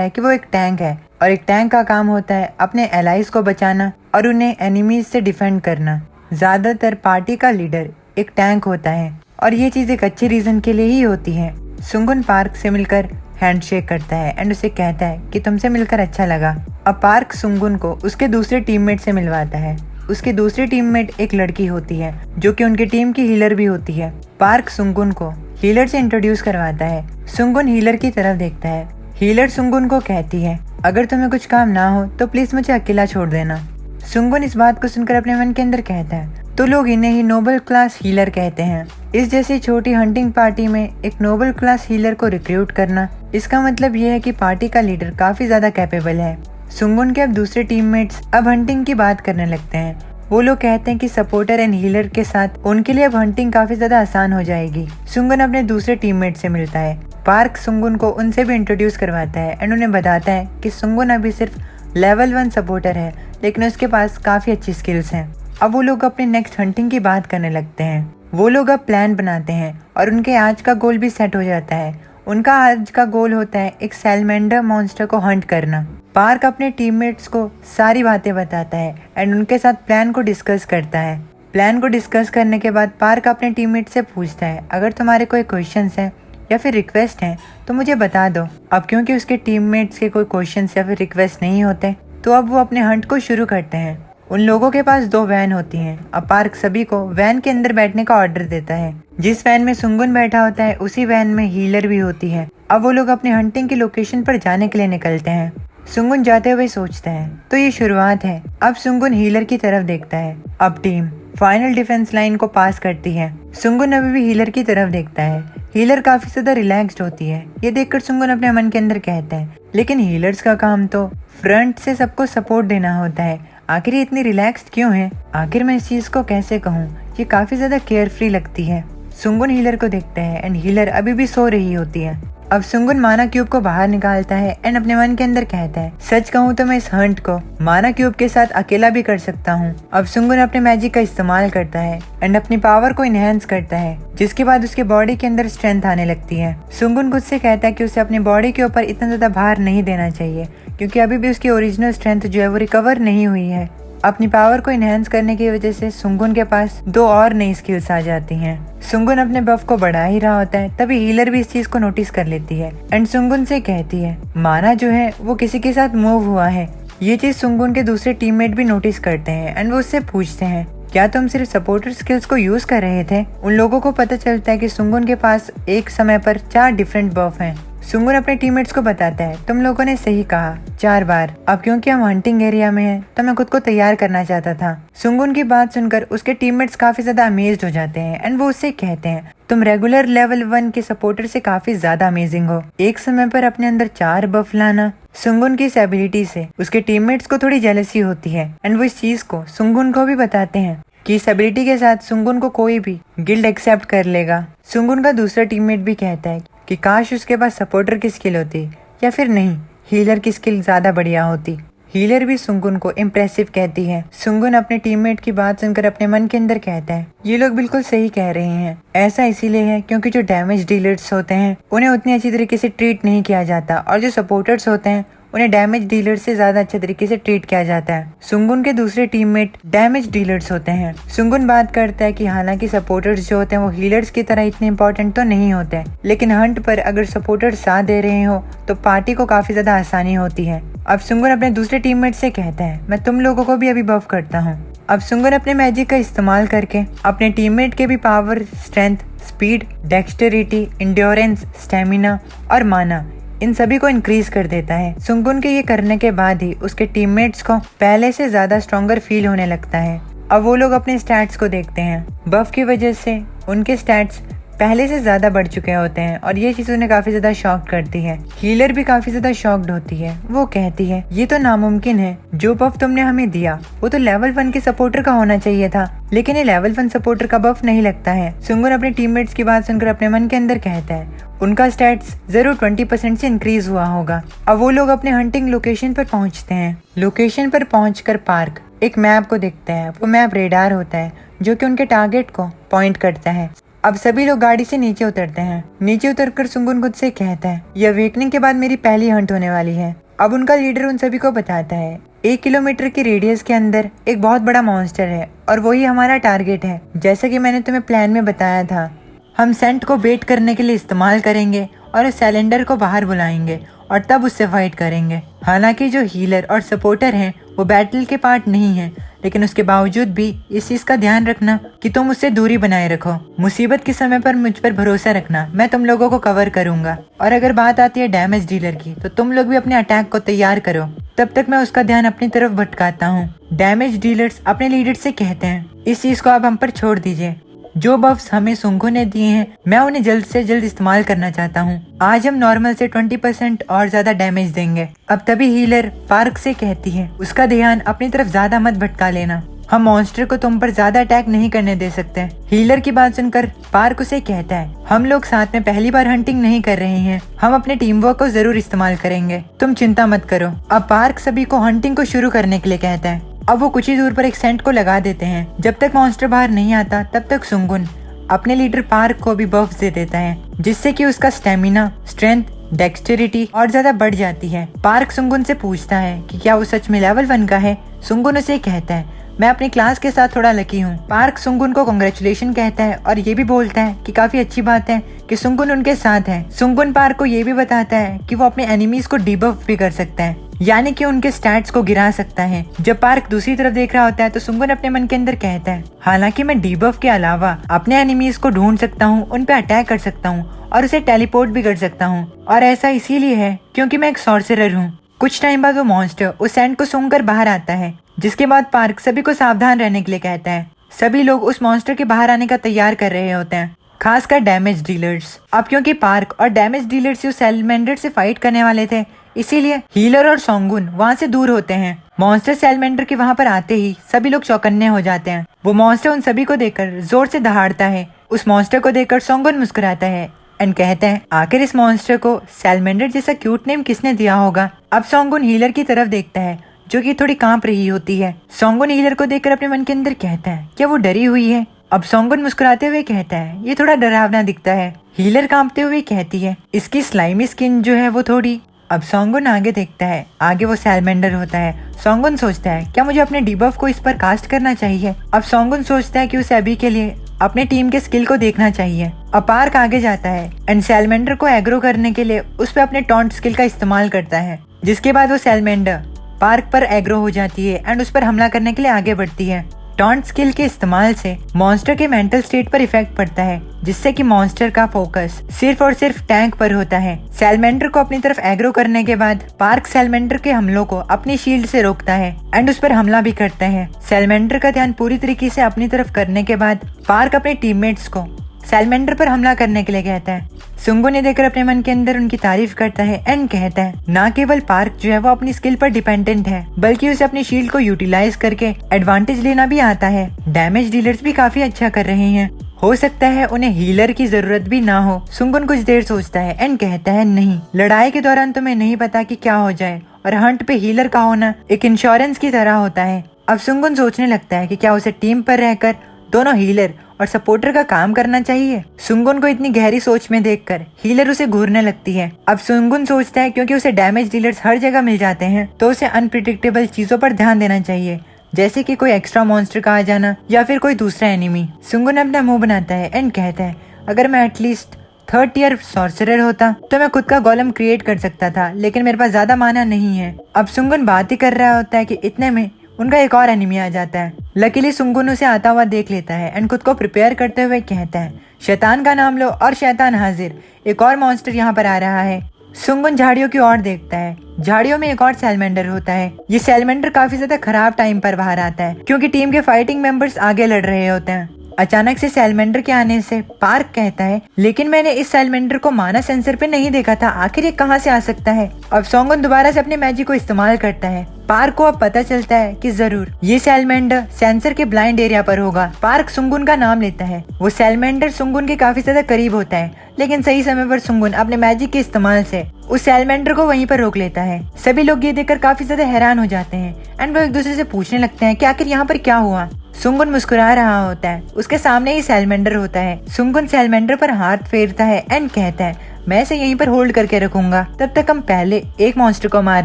है कि वो एक टैंक है और एक टैंक का काम होता है अपने एलाइज को बचाना और उन्हें एनिमीज से डिफेंड करना। ज्यादातर पार्टी का लीडर एक टैंक होता है और ये चीज एक अच्छे रीजन के लिए ही होती है। सुंगुन पार्क से मिलकर हैंडशेक करता है एंड उसे कहता है कि तुमसे मिलकर अच्छा लगा। अब पार्क सुंगुन को उसके दूसरे टीममेट से मिलवाता है। उसकी दूसरी टीममेट एक लड़की होती है जो कि उनकी टीम की हीलर भी होती है। पार्क सुंगुन को हीलर से इंट्रोड्यूस करवाता है। सुंगुन हीलर की तरफ देखता है। हीलर सुंगुन को कहती है अगर तुम्हें कुछ काम ना हो तो प्लीज मुझे अकेला छोड़ देना। सुंगुन इस बात को सुनकर अपने मन के अंदर कहता है तो लोग इन्हें ही नोबल क्लास हीलर कहते हैं। इस जैसी छोटी हंटिंग पार्टी में एक नोबल क्लास हीलर को रिक्रूट करना, इसका मतलब ये है कि पार्टी का लीडर काफी ज्यादा कैपेबल है। सुंगुन के अब दूसरे टीममेट्स अब हंटिंग की बात करने लगते हैं। वो लोग कहते हैं कि सपोर्टर एंड हीलर के साथ उनके लिए अब हंटिंग काफी ज्यादा आसान हो जाएगी। सुंगुन अपने दूसरे टीममेट से मिलता है। पार्क सुंगुन को उनसे भी इंट्रोड्यूस करवाता है एंड उन्हें बताता है कि सुंगुन अभी सिर्फ लेवल 1 सपोर्टर है, लेकिन उसके पास काफी अच्छी स्किल्स हैं। अब वो लोग अपने नेक्स्ट हंटिंग की बात करने लगते हैं। वो लोग अब प्लान बनाते हैं और उनके आज का गोल भी सेट हो जाता है। उनका आज का गोल होता है एक सैलमेंडर मॉन्स्टर को हंट करना। पार्क अपने टीममेट्स को सारी बातें बताता है एंड उनके साथ प्लान को डिस्कस करता है। प्लान को डिस्कस करने के बाद पार्क अपने टीममेट से पूछता है अगर तुम्हारे कोई क्वेश्चंस हैं या फिर रिक्वेस्ट हैं तो मुझे बता दो। अब क्योंकि उसके टीममेट्स के कोई क्वेश्चंस या फिर रिक्वेस्ट नहीं होते तो अब वो अपने हंट को शुरू करते हैं। उन लोगों के पास 2 वैन होती हैं। अब पार्क सभी को वैन के अंदर बैठने का ऑर्डर देता है। जिस वैन में सुंगुन बैठा होता है उसी वैन में हीलर भी होती है। अब वो लोग अपने हंटिंग की लोकेशन पर जाने के लिए निकलते हैं। सुंगुन जाते हुए सोचता है तो ये शुरुआत है। अब सुंगुन हीलर की तरफ देखता है। अब टीम फाइनल डिफेंस लाइन को पास करती है। सुंगुन अभी भी हीलर की तरफ देखता है। हीलर काफी ज्यादा रिलैक्स्ड होती है। ये देखकर सुंगुन अपने मन के अंदर कहता है लेकिन हीलर्स का काम तो फ्रंट से सबको सपोर्ट देना होता है, आखिर ये इतनी रिलैक्स्ड क्यों है? आखिर मैं इस चीज को कैसे कहूँ, ये काफी ज्यादा केयर फ्री लगती है। सुंगुन हीलर को देखता है एंड हीलर अभी भी सो रही होती है। अब सुंगुन माना क्यूब को बाहर निकालता है एंड अपने मन के अंदर कहता है सच कहूँ तो मैं इस हंट को माना क्यूब के साथ अकेला भी कर सकता हूँ। अब सुंगुन अपने मैजिक का इस्तेमाल करता है एंड अपनी पावर को इनहेंस करता है, जिसके बाद उसके बॉडी के अंदर स्ट्रेंथ आने लगती है। सुंगुन खुद से कहता है कि उसे अपनी बॉडी के ऊपर इतना ज्यादा भार नहीं देना चाहिए, क्योंकि अभी भी उसकी ओरिजिनल स्ट्रेंथ जो है वो रिकवर नहीं हुई है। अपनी पावर को इनहेंस करने की वजह से सुंगुन के पास 2 और नई स्किल्स आ जाती हैं। सुंगुन अपने बफ को बढ़ा ही रहा होता है, तभी हीलर भी इस चीज को नोटिस कर लेती है एंड सुंगुन से कहती है माना जो है वो किसी के साथ मूव हुआ है। ये चीज सुंगुन के दूसरे टीममेट भी नोटिस करते हैं एंड वो उससे पूछते हैं क्या तुम सिर्फ सपोर्टर स्किल्स को यूज कर रहे थे? उन लोगों को पता चलता है कि सुंगुन के पास एक समय पर 4 डिफरेंट बफ हैं। सुंगुन अपने टीममेट्स को बताता है तुम लोगों ने सही कहा 4 बार। अब क्योंकि हम हंटिंग एरिया में हैं तो मैं खुद को तैयार करना चाहता था। सुंगुन की बात सुनकर उसके टीममेट्स काफी ज्यादा अमेज्ड हो जाते हैं एंड वो उससे कहते हैं तुम रेगुलर लेवल 1 के सपोर्टर से काफी ज्यादा अमेजिंग हो। एक समय पर अपने अंदर 4 बफ लाना। सुंगुन की इस एबिलिटी से उसके टीममेट्स को थोड़ी जेलसी होती है एंड वो इस चीज को सुंगुन को भी बताते हैं कि इस एबिलिटी के साथ सुंगुन को कोई भी गिल्ड एक्सेप्ट कर लेगा। सुंगुन का दूसरा टीममेट भी कहता है कि काश उसके पास सपोर्टर की स्किल होती या फिर नहीं, हीलर की स्किल ज्यादा बढ़िया होती। हीलर भी सुंगुन को इम्प्रेसिव कहती है। सुंगुन अपने टीममेट की बात सुनकर अपने मन के अंदर कहता है ये लोग बिल्कुल सही कह रहे हैं। ऐसा इसीलिए है क्योंकि जो डैमेज डीलर्स होते हैं उन्हें उतनी अच्छी तरीके से ट्रीट नहीं किया जाता और जो सपोर्टर्स होते हैं उन्हें डैमेज डीलर्स से ज्यादा अच्छे तरीके से ट्रीट किया जाता है। सुंगुन के दूसरे टीममेट डैमेज डीलर्स होते हैं। सुंगुन बात करता है कि हालांकि सपोर्टर्स जो होते हैं वो हीलर्स की तरह इतने इंपॉर्टेंट तो नहीं होते, लेकिन हंट पर अगर सपोर्टर्स साथ दे रहे हो तो पार्टी को काफी ज्यादा आसानी होती है। अब सुंगुन अपने दूसरे टीममेट से कहता है मैं तुम लोगों को भी अभी बफ करता हूँ। अब सुंगुन अपने मैजिक का इस्तेमाल करके अपने टीममेट के भी power, strength, speed, dexterity, endurance, stamina और माना इन सभी को इंक्रीज कर देता है। सुंगुन के ये करने के बाद ही उसके टीममेट्स को पहले से ज्यादा स्ट्रॉन्गर फील होने लगता है। अब वो लोग अपने स्टैट्स को देखते हैं। बफ की वजह से उनके स्टैट्स पहले से ज्यादा बढ़ चुके होते हैं और ये चीज उन्हें काफी ज्यादा शॉक करती है। हीलर भी काफी ज्यादा शॉक्ड होती है। वो कहती है ये तो नामुमकिन है, जो बफ तुमने हमें दिया वो तो लेवल 1 के सपोर्टर का होना चाहिए था, लेकिन ये लेवल 1 सपोर्टर का बफ नहीं लगता है। सुंगुन अपने टीममेट्स की बात सुनकर अपने मन के अंदर कहता है उनका स्टैट्स जरूर 20% से इंक्रीज हुआ होगा। अब वो लोग अपने हंटिंग लोकेशन पर पहुंचते हैं। लोकेशन पर पहुंचकर पार्क एक मैप को देखता है। वो मैप रेडार होता है जो कि उनके टारगेट को पॉइंट करता है। अब सभी लोग गाड़ी से नीचे उतरते हैं। नीचे उतरकर सुंगुन खुद से कहता है ये अवेकनिंग के बाद मेरी पहली हंट होने वाली है। अब उनका लीडर उन सभी को बताता है 1 किलोमीटर की रेडियस के अंदर एक बहुत बड़ा मॉन्स्टर है और वही हमारा टारगेट है। जैसा कि मैंने तुम्हें प्लान में बताया था, हम सेंट को बेट करने के लिए इस्तेमाल करेंगे और उस सिलेंडर को बाहर बुलाएंगे और तब उससे फाइट करेंगे। हालांकि जो हीलर और सपोर्टर हैं वो बैटल के पार्ट नहीं है, लेकिन उसके बावजूद भी इस चीज का ध्यान रखना कि तुम उससे दूरी बनाए रखो। मुसीबत के समय पर मुझ पर भरोसा रखना, मैं तुम लोगों को कवर करूंगा। और अगर बात आती है डैमेज डीलर की तो तुम लोग भी अपने अटैक को तैयार करो, तब तक मैं उसका ध्यान अपनी तरफ भटकाता हूँ। डैमेज डीलर्स अपने लीडर से कहते हैं इस चीज को आप हम पर छोड़ दीजिए। जो बफ्स हमें सुंगुन ने दिए हैं मैं उन्हें जल्द से जल्द इस्तेमाल करना चाहता हूँ। आज हम नॉर्मल से 20% और ज्यादा डैमेज देंगे। अब तभी हीलर पार्क से कहती है उसका ध्यान अपनी तरफ ज्यादा मत भटका लेना, हम मॉन्स्टर को तुम पर ज्यादा अटैक नहीं करने दे सकते। हीलर की बात सुनकर पार्क उसे कहता है हम लोग साथ में पहली बार हंटिंग नहीं कर रहे हैं, हम अपने टीम वर्क को जरूर इस्तेमाल करेंगे, तुम चिंता मत करो। अब पार्क सभी को हंटिंग को शुरू करने के लिए कहता है। अब वो कुछ ही दूर पर एक सेंट को लगा देते हैं। जब तक मॉन्स्टर बाहर नहीं आता तब तक सुंगुन अपने लीडर पार्क को भी बफ दे देता है, जिससे कि उसका स्टेमिना, स्ट्रेंथ, डेक्सटेरिटी और ज्यादा बढ़ जाती है। पार्क सुंगुन से पूछता है कि क्या वो सच में लेवल 1 का है। सुंगुन उसे कहता है मैं अपनी क्लास के साथ थोड़ा लकी हूँ। पार्क सुंगुन को कांग्रेचुलेशन कहता है और ये भी बोलता है कि काफी अच्छी बात है कि सुंगुन उनके साथ है। सुंगुन पार्क को ये भी बताता है कि वो अपने एनिमीज को डीबफ भी कर सकता है, यानी कि उनके स्टैट्स को गिरा सकता है। जब पार्क दूसरी तरफ देख रहा होता है तो सुंगुन अपने मन के अंदर कहता है हालांकि मैं डीबफ के अलावा अपने एनिमीज को ढूंढ सकता हूँ, उन पे अटैक कर सकता हूँ और उसे टेलीपोर्ट भी कर सकता हूँ, और ऐसा इसीलिए है क्योंकि मैं एक सॉर्सरर हूँ। कुछ टाइम बाद वो मॉन्स्टर उस सैंड को सूंघकर बाहर आता है, जिसके बाद पार्क सभी को सावधान रहने के लिए कहता है। सभी लोग उस मॉन्स्टर के बाहर आने का तैयार कर रहे होते हैं, खासकर डैमेज डीलर्स। अब क्योंकि पार्क और डैमेज डीलर्स उस सैलमेंडर से फाइट करने वाले थे, इसीलिए हीलर और सोंगुन वहाँ से दूर होते हैं। मॉन्स्टर सैलमेंडर के वहाँ पर आते ही सभी लोग चौकन्ने हो जाते हैं। वो मॉन्स्टर उन सभी को देखकर जोर से दहाड़ता है। उस मॉन्स्टर को देखकर सोंगुन मुस्कुराता है एंड कहता है आखिर इस मॉन्स्टर को सैलमेंडर जैसा क्यूट नेम किसने दिया होगा। अब सोंगुन हीलर की तरफ देखता है जो कि थोड़ी कांप रही होती है। सोंगुन हीलर को देखकर अपने मन के अंदर कहता है क्या वो डरी हुई है। अब सोंगुन मुस्कुराते हुए कहता है ये थोड़ा डरावना दिखता है। हीलर कांपते हुए कहती है इसकी स्लाइमी स्किन जो है वो थोड़ी। अब सोंगुन आगे देखता है, आगे वो सैलमेंडर होता है। सोंगुन सोचता है क्या मुझे अपने डीबफ को इस पर कास्ट करना चाहिए। अब सोंगुन सोचता है कि उसे अभी के लिए अपने टीम के स्किल को देखना चाहिए। अब पार्क आगे जाता है एंड सैलमेंडर को एग्रो करने के लिए उस पर अपने टॉन्ट स्किल का इस्तेमाल करता है, जिसके बाद वो सैलमेंडर पार्क पर एग्रो हो जाती है एंड उस पर हमला करने के लिए आगे बढ़ती है। टॉन्ट स्किल के इस्तेमाल से मॉन्स्टर के मेंटल स्टेट पर इफेक्ट पड़ता है, जिससे कि मॉन्स्टर का फोकस सिर्फ और सिर्फ टैंक पर होता है। सैलमेंडर को अपनी तरफ एग्रो करने के बाद पार्क सैलमेंडर के हमलों को अपनी शील्ड से रोकता है एंड उस पर हमला भी करता है। सैलमेंडर का ध्यान पूरी तरीके से अपनी तरफ करने के बाद पार्क अपने टीममेट्स को सैलमेंडर पर हमला करने के लिए कहता है। सुंगुन ने देखकर अपने मन के अंदर उनकी तारीफ करता है एंड कहता है ना केवल पार्क जो है वो अपनी स्किल पर डिपेंडेंट है, बल्कि उसे अपनी शील्ड को यूटिलाइज करके एडवांटेज लेना भी आता है। डैमेज डीलर्स भी काफी अच्छा कर रहे हैं, हो सकता है उन्हें हीलर की जरूरत भी ना हो। सुंगुन कुछ देर सोचता है एंड कहता है नहीं, लड़ाई के दौरान तुम्हें नहीं पता कि क्या हो जाए, और हंट पे हीलर का होना एक इंश्योरेंस की तरह होता है। अब सुंगुन सोचने लगता है कि क्या उसे टीम पर रहकर दोनों हीलर और सपोर्टर का काम करना चाहिए। सुंगुन को इतनी गहरी सोच में देखकर हीलर उसे घूरने लगती है। अब सुंगुन सोचता है क्योंकि उसे डैमेज डीलर्स हर जगह मिल जाते हैं तो उसे अनप्रिडिक्टेबल चीजों पर ध्यान देना चाहिए, जैसे कि कोई एक्स्ट्रा मॉन्स्टर का आ जाना या फिर कोई दूसरा एनिमी। सुंगुन अपना मुंह बनाता है एंड कहता है अगर मैं एटलीस्ट 3rd ईयर सॉर्सरर होता तो मैं खुद का गोलम क्रिएट कर सकता था, लेकिन मेरे पास ज्यादा माना नहीं है। अब सुंगुन बात ही कर रहा होता है कि इतने में उनका एक और एनिमी आ जाता है। लकीली सुंगुन उसे आता हुआ देख लेता है एंड खुद को प्रिपेयर करते हुए कहता है शैतान का नाम लो और शैतान हाजिर, एक और मॉन्स्टर यहाँ पर आ रहा है। सुंगुन झाड़ियों की ओर देखता है, झाड़ियों में एक और सैलमेंडर होता है। ये सैलमेंडर काफी ज्यादा खराब टाइम पर बाहर आता है क्योंकि टीम के फाइटिंग मेंबर्स आगे लड़ रहे होते हैं। अचानक से सैलमेंडर के आने से पार्क कहता है लेकिन मैंने इस सैलमेंडर को माना सेंसर पे नहीं देखा था, आखिर ये कहाँ से आ सकता है। अब सुंगुन दोबारा से अपने मैजिक को इस्तेमाल करता है। पार्क को अब पता चलता है कि जरूर ये सैलमेंडर सेंसर के ब्लाइंड एरिया पर होगा। पार्क सुंगुन का नाम लेता है। वो सैलमेंडर सुंगुन के काफी ज्यादा करीब होता है, लेकिन सही समय पर सुंगुन अपने मैजिक के इस्तेमाल से उस सैलमेंडर को वहीं पर रोक लेता है। सभी लोग ये देखकर काफी ज्यादा हैरान हो जाते हैं एंड वो एक दूसरे से पूछने लगते हैं कि आखिर यहाँ पर क्या हुआ। सुंगुन मुस्कुरा रहा होता है, उसके सामने ही सैलमेंडर होता है। सुंगुन सैलमेंडर पर हाथ फेरता है एंड कहता है मैं इसे यहीं पर होल्ड करके रखूंगा, तब तक हम पहले एक मॉन्स्टर को मार